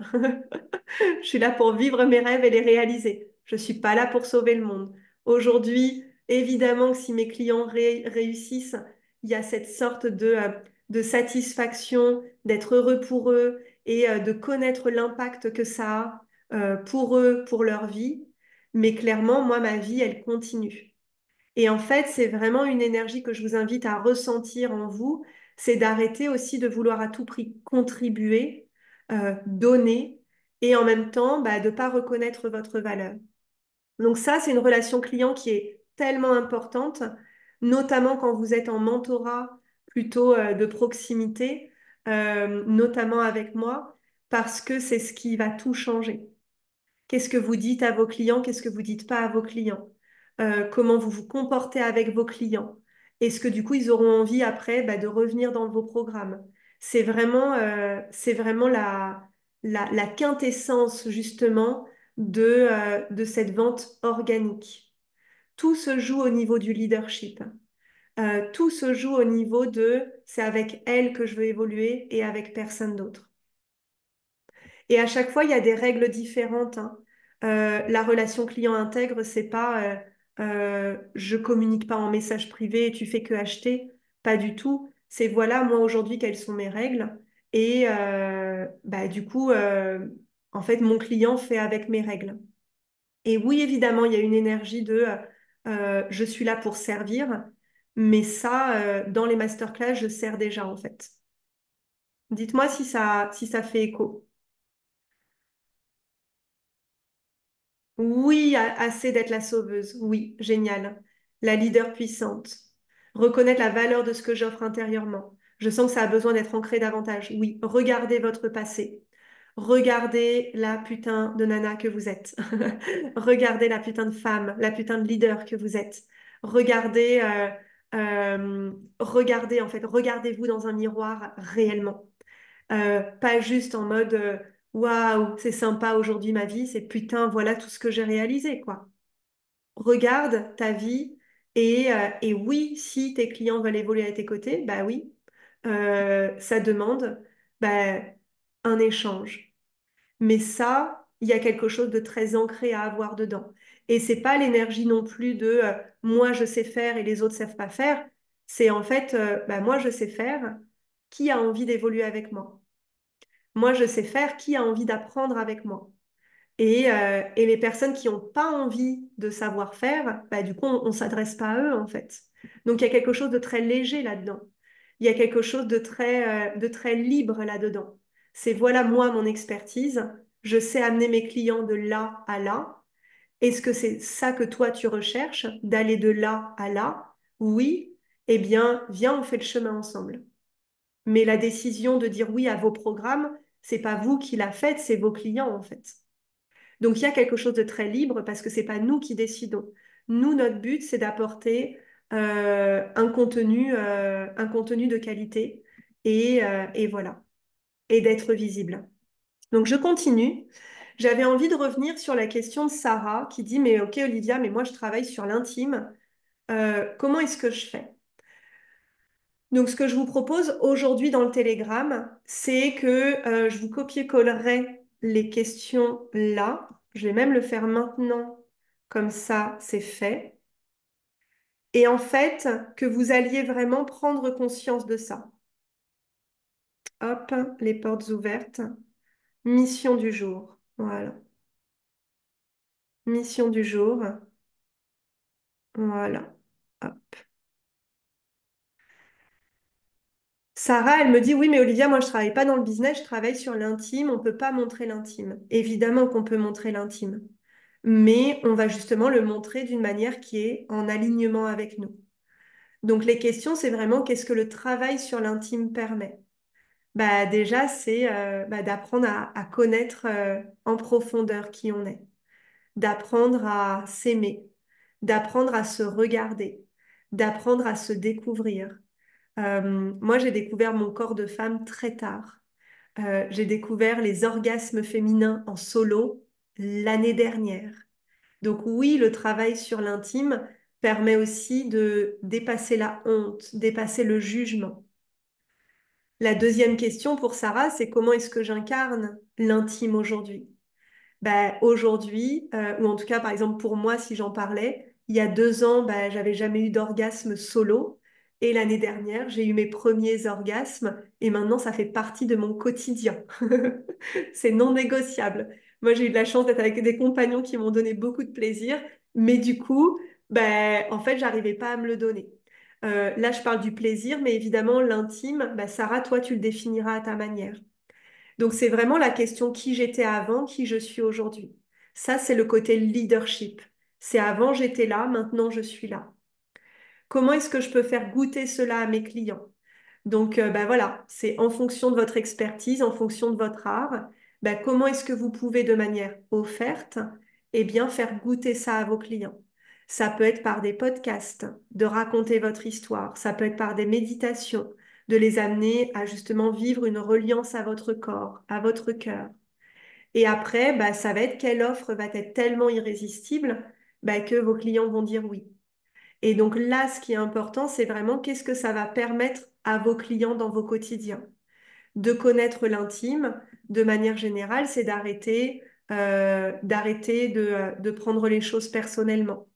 Je suis là pour vivre mes rêves et les réaliser. Je ne suis pas là pour sauver le monde. Aujourd'hui, évidemment que si mes clients réussissent, il y a cette sorte de satisfaction, d'être heureux pour eux et de connaître l'impact que ça a pour eux, pour leur vie. Mais clairement, moi, ma vie, elle continue. Et en fait, c'est vraiment une énergie que je vous invite à ressentir en vous, c'est d'arrêter aussi de vouloir à tout prix contribuer, donner, et en même temps, bah, de ne pas reconnaître votre valeur. Donc ça, c'est une relation client qui est tellement importante, notamment quand vous êtes en mentorat plutôt de proximité, notamment avec moi, parce que c'est ce qui va tout changer. Qu'est-ce que vous dites à vos clients? Qu'est-ce que vous dites pas à vos clients? Comment vous vous comportez avec vos clients? Est-ce que du coup, ils auront envie après bah, de revenir dans vos programmes? C'est vraiment la quintessence justement de cette vente organique. Tout se joue au niveau du leadership. Tout se joue au niveau de c'est avec elle que je veux évoluer et avec personne d'autre. Et à chaque fois, il y a des règles différentes, hein. La relation client intègre, c'est pas je communique pas en message privé et tu fais que acheter. Pas du tout. C'est voilà, moi aujourd'hui, quelles sont mes règles. Et bah, du coup, en fait, mon client fait avec mes règles. Et oui, évidemment, il y a une énergie de je suis là pour servir. Mais ça, dans les masterclass, je sers déjà, en fait. Dites-moi si ça fait écho. Oui, assez d'être la sauveuse. Oui, génial. La leader puissante. Reconnaître la valeur de ce que j'offre intérieurement. Je sens que ça a besoin d'être ancré davantage. Oui, regardez votre passé. Regardez la putain de nana que vous êtes. Regardez la putain de femme, la putain de leader que vous êtes. Regardez, regardez en fait, regardez-vous dans un miroir réellement. Pas juste en mode waouh, c'est sympa aujourd'hui ma vie, c'est putain, voilà tout ce que j'ai réalisé, quoi. Regarde ta vie et oui, si tes clients veulent évoluer à tes côtés, bah oui, ça demande bah, un échange. Mais ça, il y a quelque chose de très ancré à avoir dedans. Et c'est pas l'énergie non plus de moi je sais faire et les autres savent pas faire. C'est en fait bah, moi je sais faire. Qui a envie d'évoluer avec moi? Moi, je sais faire, qui a envie d'apprendre avec moi? Et les personnes qui n'ont pas envie de savoir faire, bah, du coup, on ne s'adresse pas à eux, en fait. Donc, il y a quelque chose de très léger là-dedans. Il y a quelque chose de très libre là-dedans. C'est voilà, moi, mon expertise. Je sais amener mes clients de là à là. Est-ce que c'est ça que toi, tu recherches, d'aller de là à là? Oui. Eh bien, viens, on fait le chemin ensemble. Mais la décision de dire oui à vos programmes, c'est pas vous qui la faites, c'est vos clients en fait. Donc il y a quelque chose de très libre parce que c'est pas nous qui décidons. Nous, notre but, c'est d'apporter un contenu de qualité et voilà, et d'être visible. Donc je continue. J'avais envie de revenir sur la question de Sarah qui dit, mais ok Olivia, mais moi je travaille sur l'intime. Comment est-ce que je fais? Donc, ce que je vous propose aujourd'hui dans le Telegram, c'est que je vous copier-collerai les questions là. Je vais même le faire maintenant, comme ça, c'est fait. Et en fait, que vous alliez vraiment prendre conscience de ça. Hop, les portes ouvertes. Mission du jour. Voilà. Mission du jour. Voilà. Hop. Sarah, elle me dit, oui, mais Olivia, moi, je travaille pas dans le business, je travaille sur l'intime. On peut pas montrer l'intime. Évidemment qu'on peut montrer l'intime. Mais on va justement le montrer d'une manière qui est en alignement avec nous. Donc les questions, c'est vraiment qu'est-ce que le travail sur l'intime permet? Bah, déjà, c'est bah, d'apprendre à connaître en profondeur qui on est, d'apprendre à s'aimer, d'apprendre à se regarder, d'apprendre à se découvrir. Moi, j'ai découvert mon corps de femme très tard. J'ai découvert les orgasmes féminins en solo l'année dernière. Donc oui, le travail sur l'intime permet aussi de dépasser la honte, dépasser le jugement. La deuxième question pour Sarah, c'est comment est-ce que j'incarne l'intime aujourd'hui? Ben, aujourd'hui, ou en tout cas, par exemple, pour moi, si j'en parlais, il y a 2 ans, ben, j'avais jamais eu d'orgasme solo. Et l'année dernière, j'ai eu mes premiers orgasmes. Et maintenant, ça fait partie de mon quotidien. C'est non négociable. Moi, j'ai eu de la chance d'être avec des compagnons qui m'ont donné beaucoup de plaisir. Mais du coup, ben, en fait, j'arrivais pas à me le donner. Là, je parle du plaisir, mais évidemment, l'intime, ben, Sarah, toi, tu le définiras à ta manière. Donc, c'est vraiment la question qui j'étais avant, qui je suis aujourd'hui. Ça, c'est le côté leadership. C'est avant, j'étais là, maintenant, je suis là. Comment est-ce que je peux faire goûter cela à mes clients? Donc, bah voilà, c'est en fonction de votre expertise, en fonction de votre art, bah, comment est-ce que vous pouvez de manière offerte, eh bien, faire goûter ça à vos clients. Ça peut être par des podcasts, de raconter votre histoire, ça peut être par des méditations, de les amener à justement vivre une reliance à votre corps, à votre cœur. Et après, bah, ça va être quelle offre va être tellement irrésistible bah, que vos clients vont dire oui. Et donc là, ce qui est important, c'est vraiment qu'est-ce que ça va permettre à vos clients dans vos quotidiens. De connaître l'intime, de manière générale, c'est d'arrêter de prendre les choses personnellement.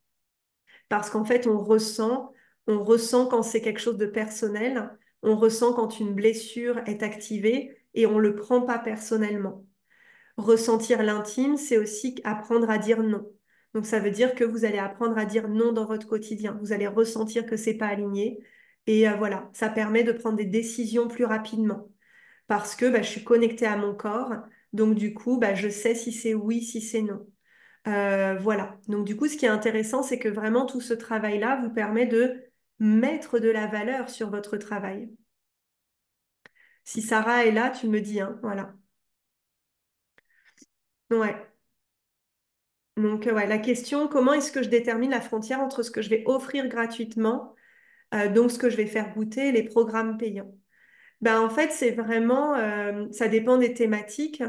Parce qu'en fait, on ressent quand c'est quelque chose de personnel, on ressent quand une blessure est activée et on ne le prend pas personnellement. Ressentir l'intime, c'est aussi apprendre à dire non. Donc ça veut dire que vous allez apprendre à dire non dans votre quotidien. Vous allez ressentir que c'est pas aligné. Et voilà, ça permet de prendre des décisions plus rapidement parce que bah, je suis connectée à mon corps. Donc du coup, bah, je sais si c'est oui, si c'est non. Voilà. Donc du coup, ce qui est intéressant, c'est que vraiment tout ce travail-là vous permet de mettre de la valeur sur votre travail. Si Sarah est là, tu me dis, hein, voilà. Ouais. Donc, ouais, la question, comment est-ce que je détermine la frontière entre ce que je vais offrir gratuitement, donc ce que je vais faire goûter, et les programmes payants? Ben, en fait, c'est vraiment, ça dépend des thématiques.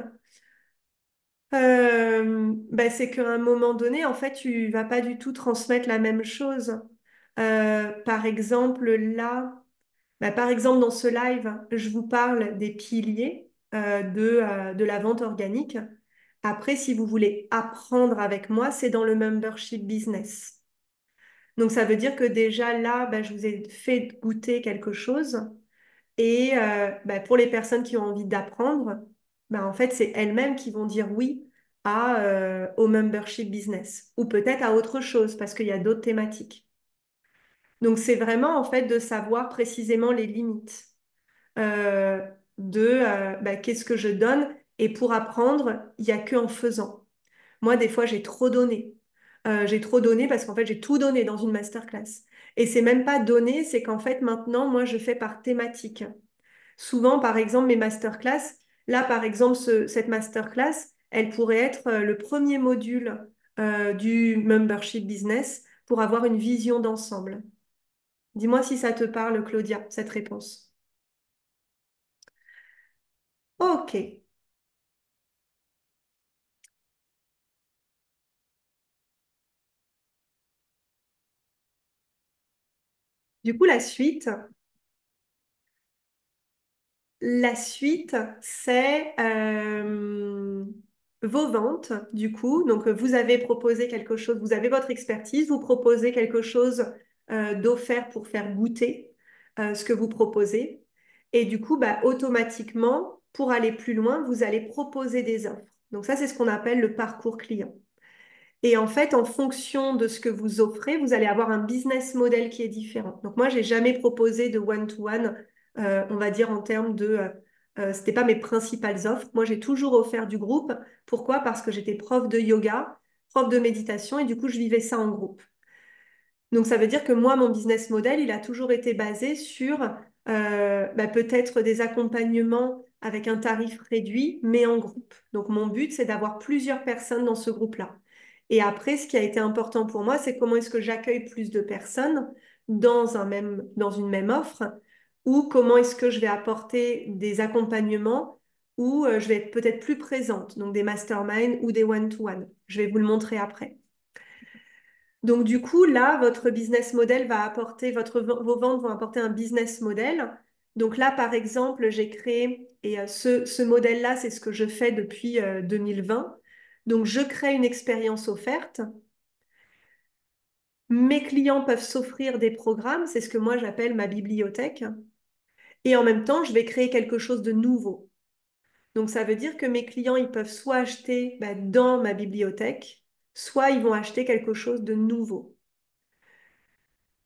Ben, c'est qu'à un moment donné, en fait, tu vas pas du tout transmettre la même chose. Par exemple, là, ben, par exemple, dans ce live, je vous parle des piliers de la vente organique. Après, si vous voulez apprendre avec moi, c'est dans le membership business. Donc, ça veut dire que déjà là, bah, je vous ai fait goûter quelque chose. Et bah, pour les personnes qui ont envie d'apprendre, bah, en fait, c'est elles-mêmes qui vont dire oui au membership business ou peut-être à autre chose parce qu'il y a d'autres thématiques. Donc, c'est vraiment en fait de savoir précisément les limites euh, bah, qu'est-ce que je donne. Et pour apprendre, il n'y a que en faisant. Moi, des fois, j'ai trop donné. J'ai trop donné parce qu'en fait, j'ai tout donné dans une masterclass. Et c'est même pas donné, c'est qu'en fait, maintenant, moi, je fais par thématique. Souvent, par exemple, mes masterclass, là, par exemple, cette masterclass, elle pourrait être le premier module du membership business pour avoir une vision d'ensemble. Dis-moi si ça te parle, Claudia, cette réponse. Ok. Du coup, la suite, c'est vos ventes, du coup. Donc, vous avez proposé quelque chose, vous avez votre expertise, vous proposez quelque chose d'offert pour faire goûter ce que vous proposez. Et du coup, bah, automatiquement, pour aller plus loin, vous allez proposer des offres. Donc, ça, c'est ce qu'on appelle le parcours client. Et en fait, en fonction de ce que vous offrez, vous allez avoir un business model qui est différent. Donc moi, j'ai jamais proposé de one-to-one, on va dire en termes c'était pas mes principales offres. Moi, j'ai toujours offert du groupe. Pourquoi? Parce que j'étais prof de yoga, prof de méditation, et du coup, je vivais ça en groupe. Donc, ça veut dire que moi, mon business model, il a toujours été basé sur bah, peut-être des accompagnements avec un tarif réduit, mais en groupe. Donc, mon but, c'est d'avoir plusieurs personnes dans ce groupe-là. Et après, ce qui a été important pour moi, c'est comment est-ce que j'accueille plus de personnes dans une même offre, ou comment est-ce que je vais apporter des accompagnements où je vais être peut-être plus présente, donc des masterminds ou des one-to-one. Je vais vous le montrer après. Donc, du coup, là, votre business model va apporter, vos ventes vont apporter un business model. Donc là, par exemple, j'ai créé, et ce modèle-là, c'est ce que je fais depuis 2020. Donc, je crée une expérience offerte. Mes clients peuvent s'offrir des programmes, c'est ce que moi j'appelle ma bibliothèque. Et en même temps, je vais créer quelque chose de nouveau. Donc, ça veut dire que mes clients, ils peuvent soit acheter dans ma bibliothèque, soit ils vont acheter quelque chose de nouveau.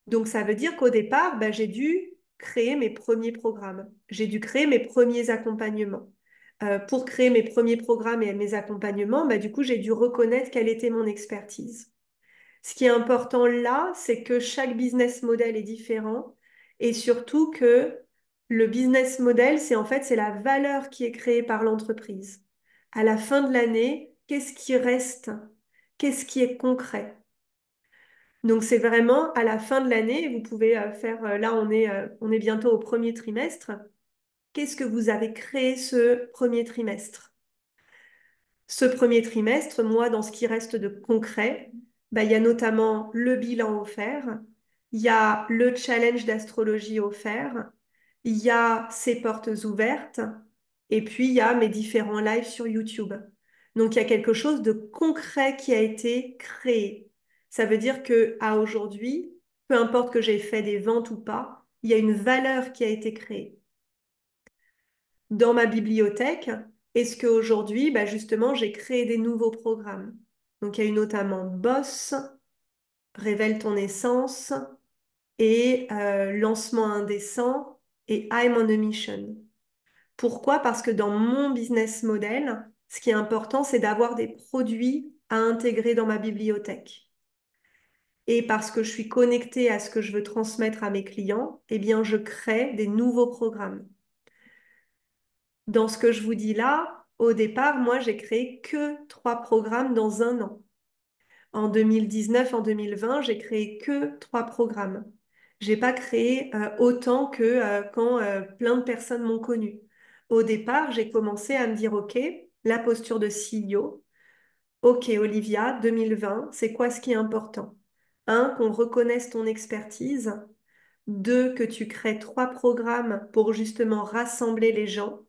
Donc, ça veut dire qu'au départ, j'ai dû créer mes premiers programmes. J'ai dû créer mes premiers accompagnements. Pour créer mes premiers programmes et mes accompagnements, du coup, j'ai dû reconnaître quelle était mon expertise. Ce qui est important là, c'est que chaque business model est différent et surtout que le business model, c'est en fait, c'est la valeur qui est créée par l'entreprise. À la fin de l'année, qu'est-ce qui reste? Qu'est-ce qui est concret? Donc, c'est vraiment à la fin de l'année, vous pouvez faire, là, on est bientôt au premier trimestre. Qu'est-ce que vous avez créé ce premier trimestre? Ce premier trimestre, moi, dans ce qui reste de concret, il y a notamment le bilan offert, il y a le challenge d'astrologie offert, il y a ces portes ouvertes, et puis il y a mes différents lives sur YouTube. Donc il y a quelque chose de concret qui a été créé. Ça veut dire que à aujourd'hui, peu importe que j'ai fait des ventes ou pas, il y a une valeur qui a été créée dans ma bibliothèque. Est-ce qu'aujourd'hui, justement, j'ai créé des nouveaux programmes? Donc, il y a eu notamment Boss, Révèle ton essence et Lancement indécent et I'm on a mission. Pourquoi? Parce que dans mon business model, ce qui est important, c'est d'avoir des produits à intégrer dans ma bibliothèque. Et parce que je suis connectée à ce que je veux transmettre à mes clients, eh bien, je crée des nouveaux programmes. Dans ce que je vous dis là, au départ, moi, j'ai créé que 3 programmes dans un an. En 2019, en 2020, j'ai créé que 3 programmes. J'ai pas créé autant que quand plein de personnes m'ont connue. Au départ, j'ai commencé à me dire, OK, la posture de CEO. OK, Olivia, 2020, c'est quoi ce qui est important? Un, qu'on reconnaisse ton expertise. Deux, que tu crées 3 programmes pour justement rassembler les gens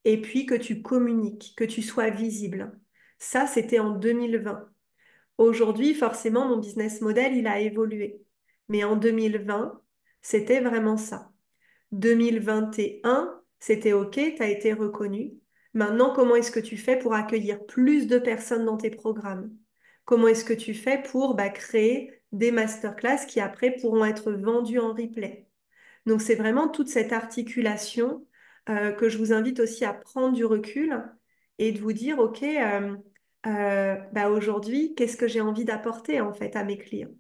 et puis que tu communiques, que tu sois visible. Ça, c'était en 2020. Aujourd'hui, forcément, mon business model, il a évolué. Mais en 2020, c'était vraiment ça. 2021, c'était OK, tu as été reconnu. Maintenant, comment est-ce que tu fais pour accueillir plus de personnes dans tes programmes? Comment est-ce que tu fais pour créer des masterclass qui après pourront être vendues en replay? Donc, c'est vraiment toute cette articulation que je vous invite aussi à prendre du recul et de vous dire, OK, aujourd'hui, qu'est-ce que j'ai envie d'apporter en fait à mes clients?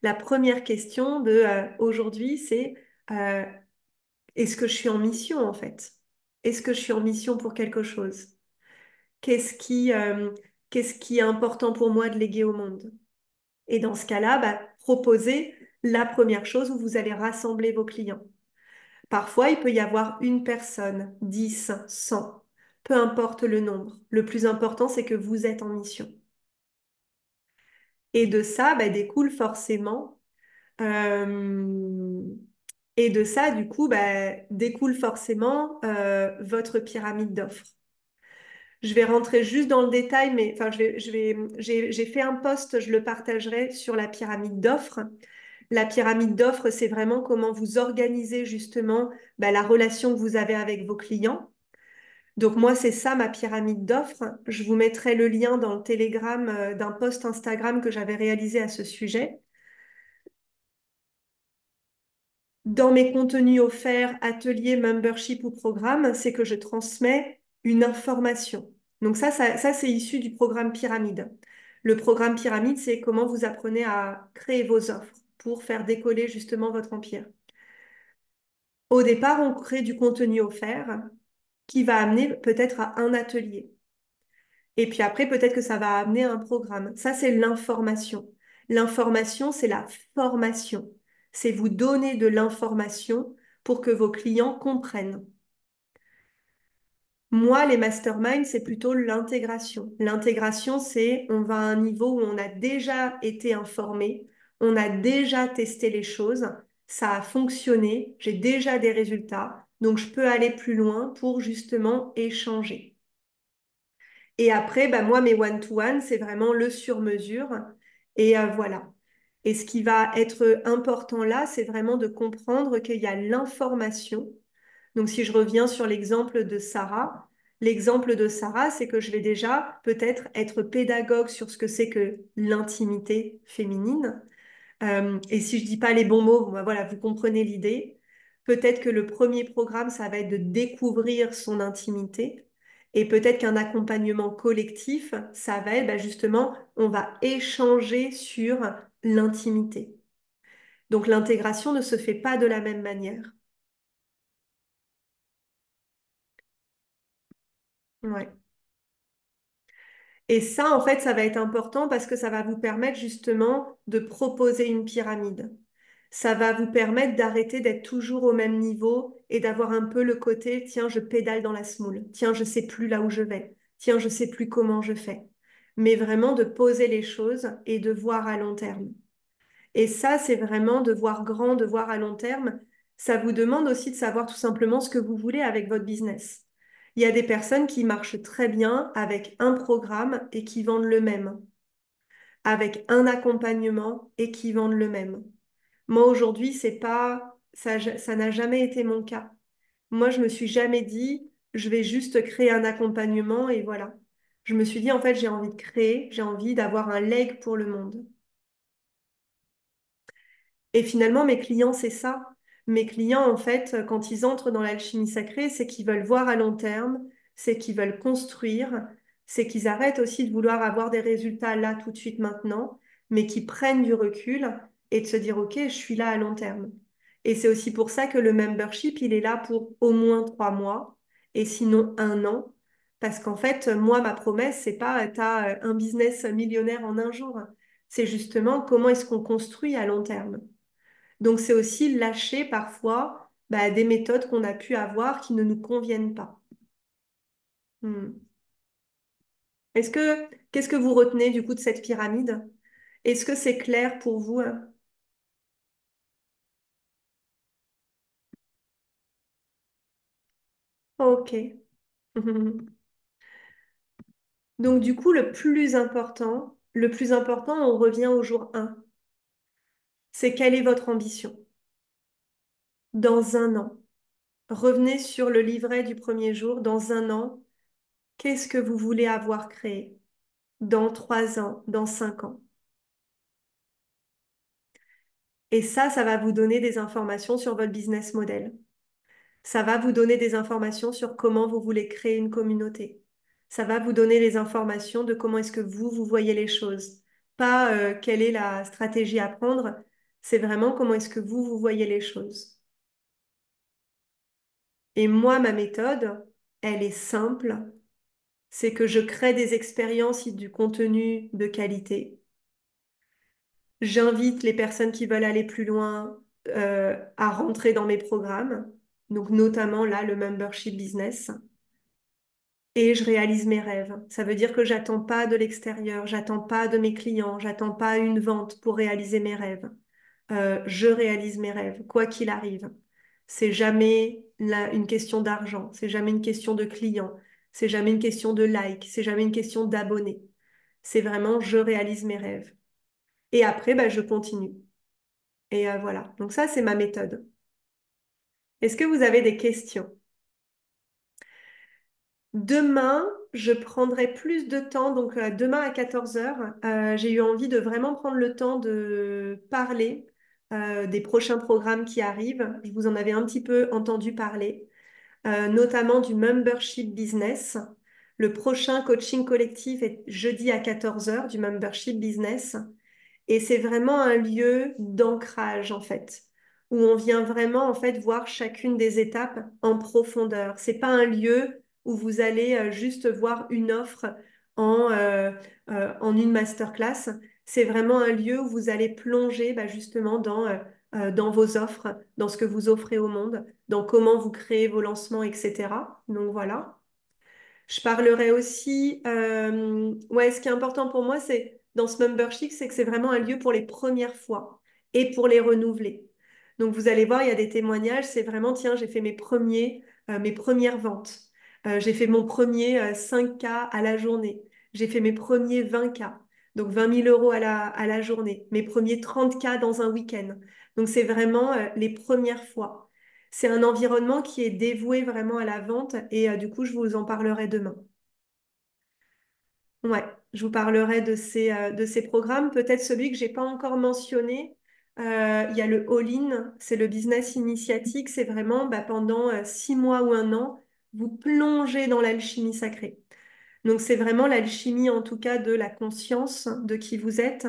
La première question de aujourd'hui, c'est euh, est-ce que je suis en mission en fait? Est-ce que je suis en mission pour quelque chose? Qu'est-ce qui, euh, qu'est-ce qui est important pour moi de léguer au monde? Et dans ce cas-là, proposez la première chose où vous allez rassembler vos clients. Parfois, il peut y avoir une personne, 10, 100, peu importe le nombre. Le plus important, c'est que vous êtes en mission. Et de ça, découle forcément, euh, et de ça, du coup, découle forcément votre pyramide d'offres. Je vais rentrer juste dans le détail, mais enfin, j'ai fait un post, je le partagerai sur la pyramide d'offres. La pyramide d'offres, c'est vraiment comment vous organisez justement la relation que vous avez avec vos clients. Donc moi, c'est ça ma pyramide d'offres. Je vous mettrai le lien dans le Telegram d'un post Instagram que j'avais réalisé à ce sujet. Dans mes contenus offerts, ateliers, membership ou programme, c'est que je transmets une information. Donc ça c'est issu du programme Pyramide. Le programme Pyramide, c'est comment vous apprenez à créer vos offres pour faire décoller justement votre empire. Au départ, on crée du contenu offert qui va amener peut-être à un atelier. Et puis après, peut-être que ça va amener à un programme. Ça, c'est l'information. L'information, c'est la formation. C'est vous donner de l'information pour que vos clients comprennent. Moi, les masterminds, c'est plutôt l'intégration. L'intégration, c'est on va à un niveau où on a déjà été informé, on a déjà testé les choses, ça a fonctionné, j'ai déjà des résultats. Donc, je peux aller plus loin pour justement échanger. Et après, bah, moi, mes one-to-one, c'est vraiment le sur-mesure. Et voilà. Et ce qui va être important là, c'est vraiment de comprendre qu'il y a l'information. Donc, si je reviens sur l'exemple de Sarah, c'est que je vais déjà peut-être être pédagogue sur ce que c'est que l'intimité féminine. Et si je dis pas les bons mots, bon, bah voilà, vous comprenez l'idée. Peut-être que le premier programme, ça va être de découvrir son intimité. Et peut-être qu'un accompagnement collectif, ça va être bah, justement, on va échanger sur l'intimité. Donc l'intégration ne se fait pas de la même manière. Ouais. Et ça, en fait, ça va être important parce que ça va vous permettre justement de proposer une pyramide. Ça va vous permettre d'arrêter d'être toujours au même niveau et d'avoir un peu le côté, tiens, je pédale dans la semoule, tiens, je sais plus là où je vais, tiens, je sais plus comment je fais. Mais vraiment de poser les choses et de voir à long terme. Et ça, c'est vraiment de voir grand, de voir à long terme. Ça vous demande aussi de savoir tout simplement ce que vous voulez avec votre business. Il y a des personnes qui marchent très bien avec un programme et qui vendent le même, avec un accompagnement et qui vendent le même. Moi, aujourd'hui, c'est pas, ça n'a jamais été mon cas. Moi, je me suis jamais dit, je vais juste créer un accompagnement et voilà. Je me suis dit, en fait, j'ai envie de créer, j'ai envie d'avoir un leg pour le monde. Et finalement, mes clients, c'est ça. Mes clients, en fait, quand ils entrent dans l'alchimie sacrée, c'est qu'ils veulent voir à long terme, c'est qu'ils veulent construire, c'est qu'ils arrêtent aussi de vouloir avoir des résultats là, tout de suite, maintenant, mais qu'ils prennent du recul et de se dire, OK, je suis là à long terme. Et c'est aussi pour ça que le membership, il est là pour au moins 3 mois, et sinon un an. Parce qu'en fait, moi, ma promesse, c'est pas, t'as un business millionnaire en un jour. C'est justement comment est-ce qu'on construit à long terme. Donc, c'est aussi lâcher parfois bah, des méthodes qu'on a pu avoir qui ne nous conviennent pas. Hmm. Qu'est-ce que vous retenez du coup de cette pyramide? Est-ce que c'est clair pour vous, hein? Ok. Donc, du coup, le plus important, on revient au jour 1. C'est quelle est votre ambition? Dans un an. Revenez sur le livret du premier jour. Dans un an, qu'est-ce que vous voulez avoir créé? Dans 3 ans, dans 5 ans. Et ça va vous donner des informations sur votre business model. Ça va vous donner des informations sur comment vous voulez créer une communauté. Ça va vous donner des informations de comment est-ce que vous voyez les choses. Pas quelle est la stratégie à prendre, c'est vraiment comment est-ce que vous voyez les choses. Et moi, ma méthode, elle est simple. C'est que je crée des expériences et du contenu de qualité. J'invite les personnes qui veulent aller plus loin à rentrer dans mes programmes, donc notamment là, le membership business. Et je réalise mes rêves. Ça veut dire que j'attends pas de l'extérieur, j'attends pas de mes clients, j'attends pas une vente pour réaliser mes rêves. Je réalise mes rêves, quoi qu'il arrive. C'est jamais une question d'argent, c'est jamais une question de clients, c'est jamais une question de like, c'est jamais une question d'abonnés. C'est vraiment je réalise mes rêves. Et après, bah, je continue. Et voilà. Donc ça, c'est ma méthode. Est-ce que vous avez des questions? Demain, je prendrai plus de temps. Donc demain à 14 heures, j'ai eu envie de vraiment prendre le temps de parler des prochains programmes qui arrivent. Je vous en avais un petit peu entendu parler, notamment du membership business. Le prochain coaching collectif est jeudi à 14 heures du membership business. Et c'est vraiment un lieu d'ancrage, en fait, où on vient vraiment, en fait, voir chacune des étapes en profondeur. C'est pas un lieu où vous allez juste voir une offre en une masterclass. C'est vraiment un lieu où vous allez plonger bah, justement dans vos offres, dans ce que vous offrez au monde, dans comment vous créez vos lancements, etc. Donc voilà. Je parlerai aussi, ouais, ce qui est important pour moi, c'est dans ce membership, c'est que c'est vraiment un lieu pour les premières fois et pour les renouveler. Donc vous allez voir, il y a des témoignages, c'est vraiment, tiens, j'ai fait mes premières ventes. J'ai fait mon premier 5K à la journée. J'ai fait mes premiers 20K. Donc 20 000 € à la journée. Mes premiers 30K dans un week-end. Donc c'est vraiment les premières fois. C'est un environnement qui est dévoué vraiment à la vente et du coup, je vous en parlerai demain. Ouais, je vous parlerai de ces programmes. Peut-être celui que j'ai pas encore mentionné. Il y a le All-in, c'est le business initiatique. C'est vraiment pendant 6 mois ou un an, vous plongez dans l'alchimie sacrée. Donc c'est vraiment l'alchimie en tout cas de la conscience de qui vous êtes,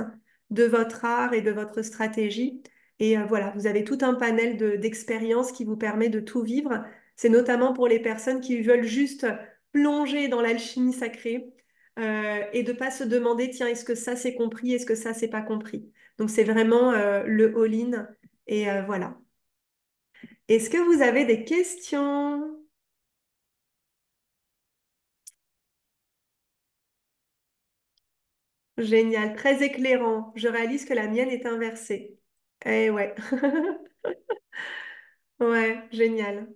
de votre art et de votre stratégie. Et voilà, vous avez tout un panel d'expériences qui vous permet de tout vivre. C'est notamment pour les personnes qui veulent juste plonger dans l'alchimie sacrée et de pas se demander, tiens, est-ce que ça c'est compris, est-ce que ça c'est pas compris. Donc c'est vraiment le all-in. Et voilà. Est-ce que vous avez des questions? Génial, très éclairant. Je réalise que la mienne est inversée. Eh ouais, ouais, génial.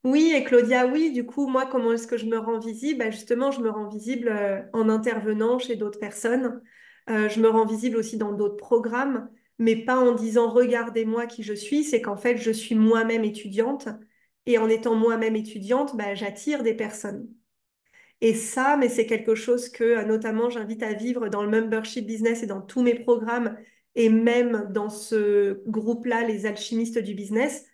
Oui, et Claudia, oui, du coup, moi, comment est-ce que je me rends visible? Justement, je me rends visible en intervenant chez d'autres personnes. Je me rends visible aussi dans d'autres programmes, mais pas en disant regardez-moi qui je suis. C'est qu'en fait, je suis moi-même étudiante. Et en étant moi-même étudiante, j'attire des personnes. Et ça, mais c'est quelque chose que notamment j'invite à vivre dans le membership business et dans tous mes programmes et même dans ce groupe-là, les alchimistes du business.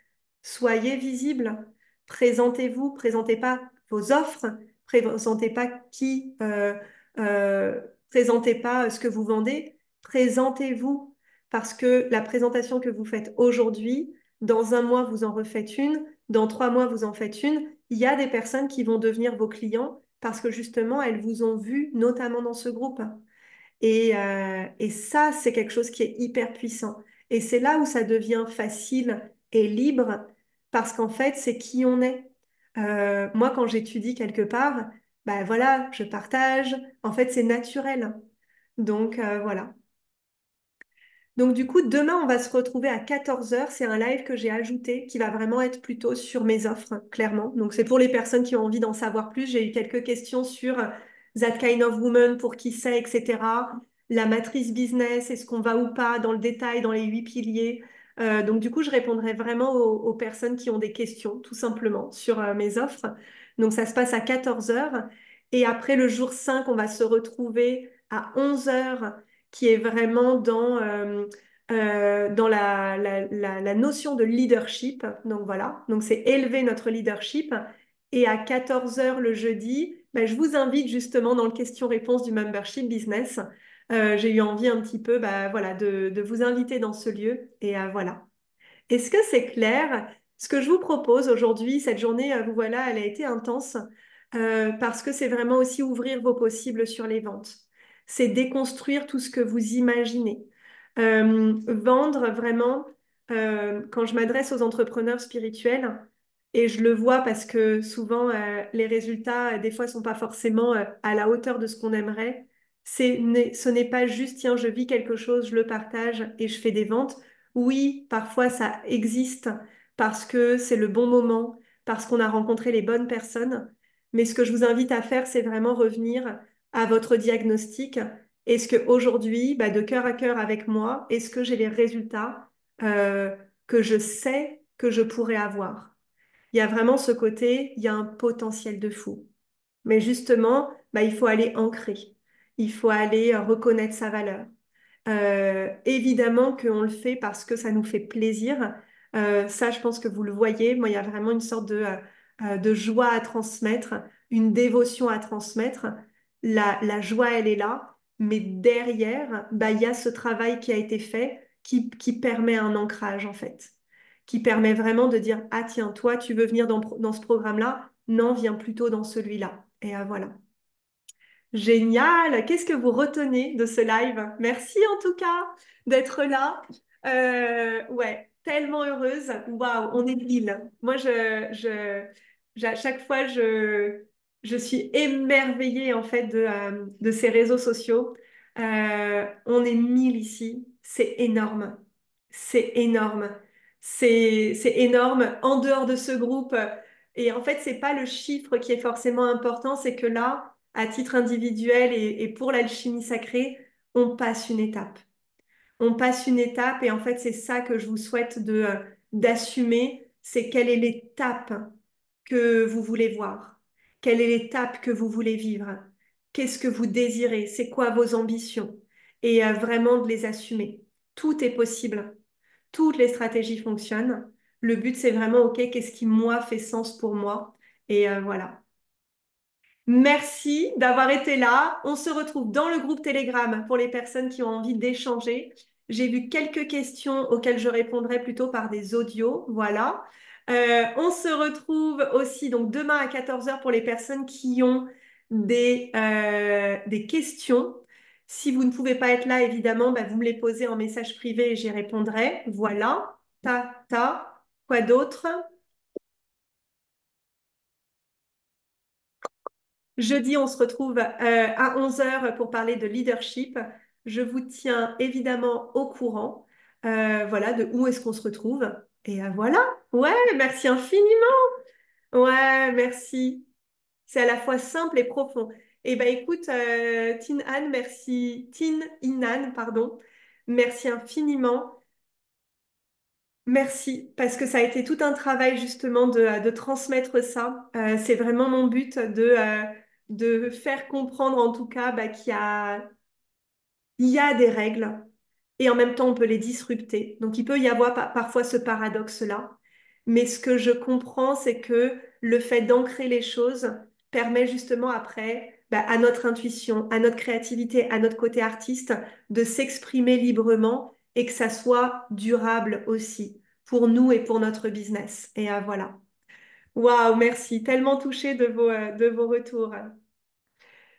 Soyez visibles, présentez-vous, présentez pas vos offres, présentez pas présentez pas ce que vous vendez, présentez-vous parce que la présentation que vous faites aujourd'hui, dans un mois, vous en refaites une, dans 3 mois, vous en faites une. Il y a des personnes qui vont devenir vos clients parce que justement, elles vous ont vu, notamment dans ce groupe. Et ça, c'est quelque chose qui est hyper puissant. Et c'est là où ça devient facile et libre, parce qu'en fait, c'est qui on est. Moi, quand j'étudie quelque part, voilà, je partage. En fait, c'est naturel. Donc, voilà. Donc du coup, demain, on va se retrouver à 14 heures. C'est un live que j'ai ajouté qui va vraiment être plutôt sur mes offres, clairement. Donc c'est pour les personnes qui ont envie d'en savoir plus. J'ai eu quelques questions sur That Kind of Woman, pour qui c'est, etc. La matrice business, est-ce qu'on va ou pas dans le détail, dans les 8 piliers. Donc du coup, je répondrai vraiment aux personnes qui ont des questions, tout simplement, sur mes offres. Donc ça se passe à 14 heures. Et après le jour 5, on va se retrouver à 11 heures qui est vraiment dans la notion de leadership. Donc voilà, donc c'est élever notre leadership. Et à 14 heures le jeudi, je vous invite justement dans le question-réponse du membership business. J'ai eu envie un petit peu voilà, de vous inviter dans ce lieu. Et voilà. Est-ce que c'est clair? Ce que je vous propose aujourd'hui, cette journée, vous voilà, elle a été intense parce que c'est vraiment aussi ouvrir vos possibles sur les ventes. C'est déconstruire tout ce que vous imaginez. Vendre vraiment, quand je m'adresse aux entrepreneurs spirituels, et je le vois parce que souvent les résultats, des fois, sont pas forcément à la hauteur de ce qu'on aimerait. Ce n'est pas juste, tiens, je vis quelque chose, je le partage et je fais des ventes. Oui, parfois ça existe parce que c'est le bon moment, parce qu'on a rencontré les bonnes personnes. Mais ce que je vous invite à faire, c'est vraiment revenir à votre diagnostic. Est-ce qu'aujourd'hui, de cœur à cœur avec moi, est-ce que j'ai les résultats euh, que je sais que je pourrais avoir? Il y a vraiment ce côté, il y a un potentiel de fou. Mais justement, il faut aller ancrer. Il faut aller reconnaître sa valeur. Évidemment qu'on le fait parce que ça nous fait plaisir. Ça, je pense que vous le voyez. Moi, il y a vraiment une sorte de joie à transmettre, une dévotion à transmettre. La joie, elle est là. Mais derrière, il y a ce travail qui a été fait qui permet un ancrage, en fait. Qui permet vraiment de dire, ah tiens, toi, tu veux venir dans ce programme-là? Non, viens plutôt dans celui-là. Et voilà. Génial! Qu'est-ce que vous retenez de ce live? Merci en tout cas d'être là. Ouais, tellement heureuse. Waouh, on est mille. Moi, à chaque fois, je suis émerveillée en fait de ces réseaux sociaux. On est 1000 ici. C'est énorme. C'est énorme. C'est énorme. En dehors de ce groupe, et en fait, c'est pas le chiffre qui est forcément important, c'est que là, à titre individuel et pour l'alchimie sacrée, on passe une étape. On passe une étape et en fait, c'est ça que je vous souhaite d'assumer, c'est quelle est l'étape que vous voulez voir, quelle est l'étape que vous voulez vivre, qu'est-ce que vous désirez, c'est quoi vos ambitions et vraiment de les assumer. Tout est possible, toutes les stratégies fonctionnent. Le but, c'est vraiment, OK, qu'est-ce qui, moi, fait sens pour moi? Et voilà. Merci d'avoir été là. On se retrouve dans le groupe Telegram pour les personnes qui ont envie d'échanger. J'ai vu quelques questions auxquelles je répondrai plutôt par des audios. Voilà. On se retrouve aussi donc demain à 14 heures pour les personnes qui ont des questions. Si vous ne pouvez pas être là, évidemment, bah, vous me les posez en message privé et j'y répondrai. Voilà. Ta. Quoi d'autre? Jeudi, on se retrouve à 11 heures pour parler de leadership. Je vous tiens évidemment au courant, voilà, de où est-ce qu'on se retrouve. Et voilà, ouais, merci infiniment. Ouais, merci. C'est à la fois simple et profond. Et ben écoute, Tin Anne, merci, Tin Inan, pardon, merci infiniment. Merci, parce que ça a été tout un travail justement de transmettre ça. C'est vraiment mon but de faire comprendre en tout cas bah, il y a des règles et en même temps on peut les disrupter. Donc il peut y avoir parfois ce paradoxe-là. Mais ce que je comprends, c'est que le fait d'ancrer les choses permet justement après bah, à notre intuition, à notre créativité, à notre côté artiste de s'exprimer librement et que ça soit durable aussi pour nous et pour notre business. Et voilà. Waouh, merci. Tellement touchée de vos retours.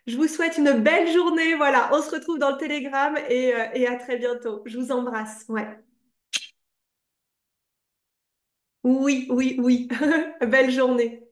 Je vous souhaite une belle journée. Voilà, on se retrouve dans le Telegram et à très bientôt. Je vous embrasse. Ouais. Oui, oui, oui. Belle journée.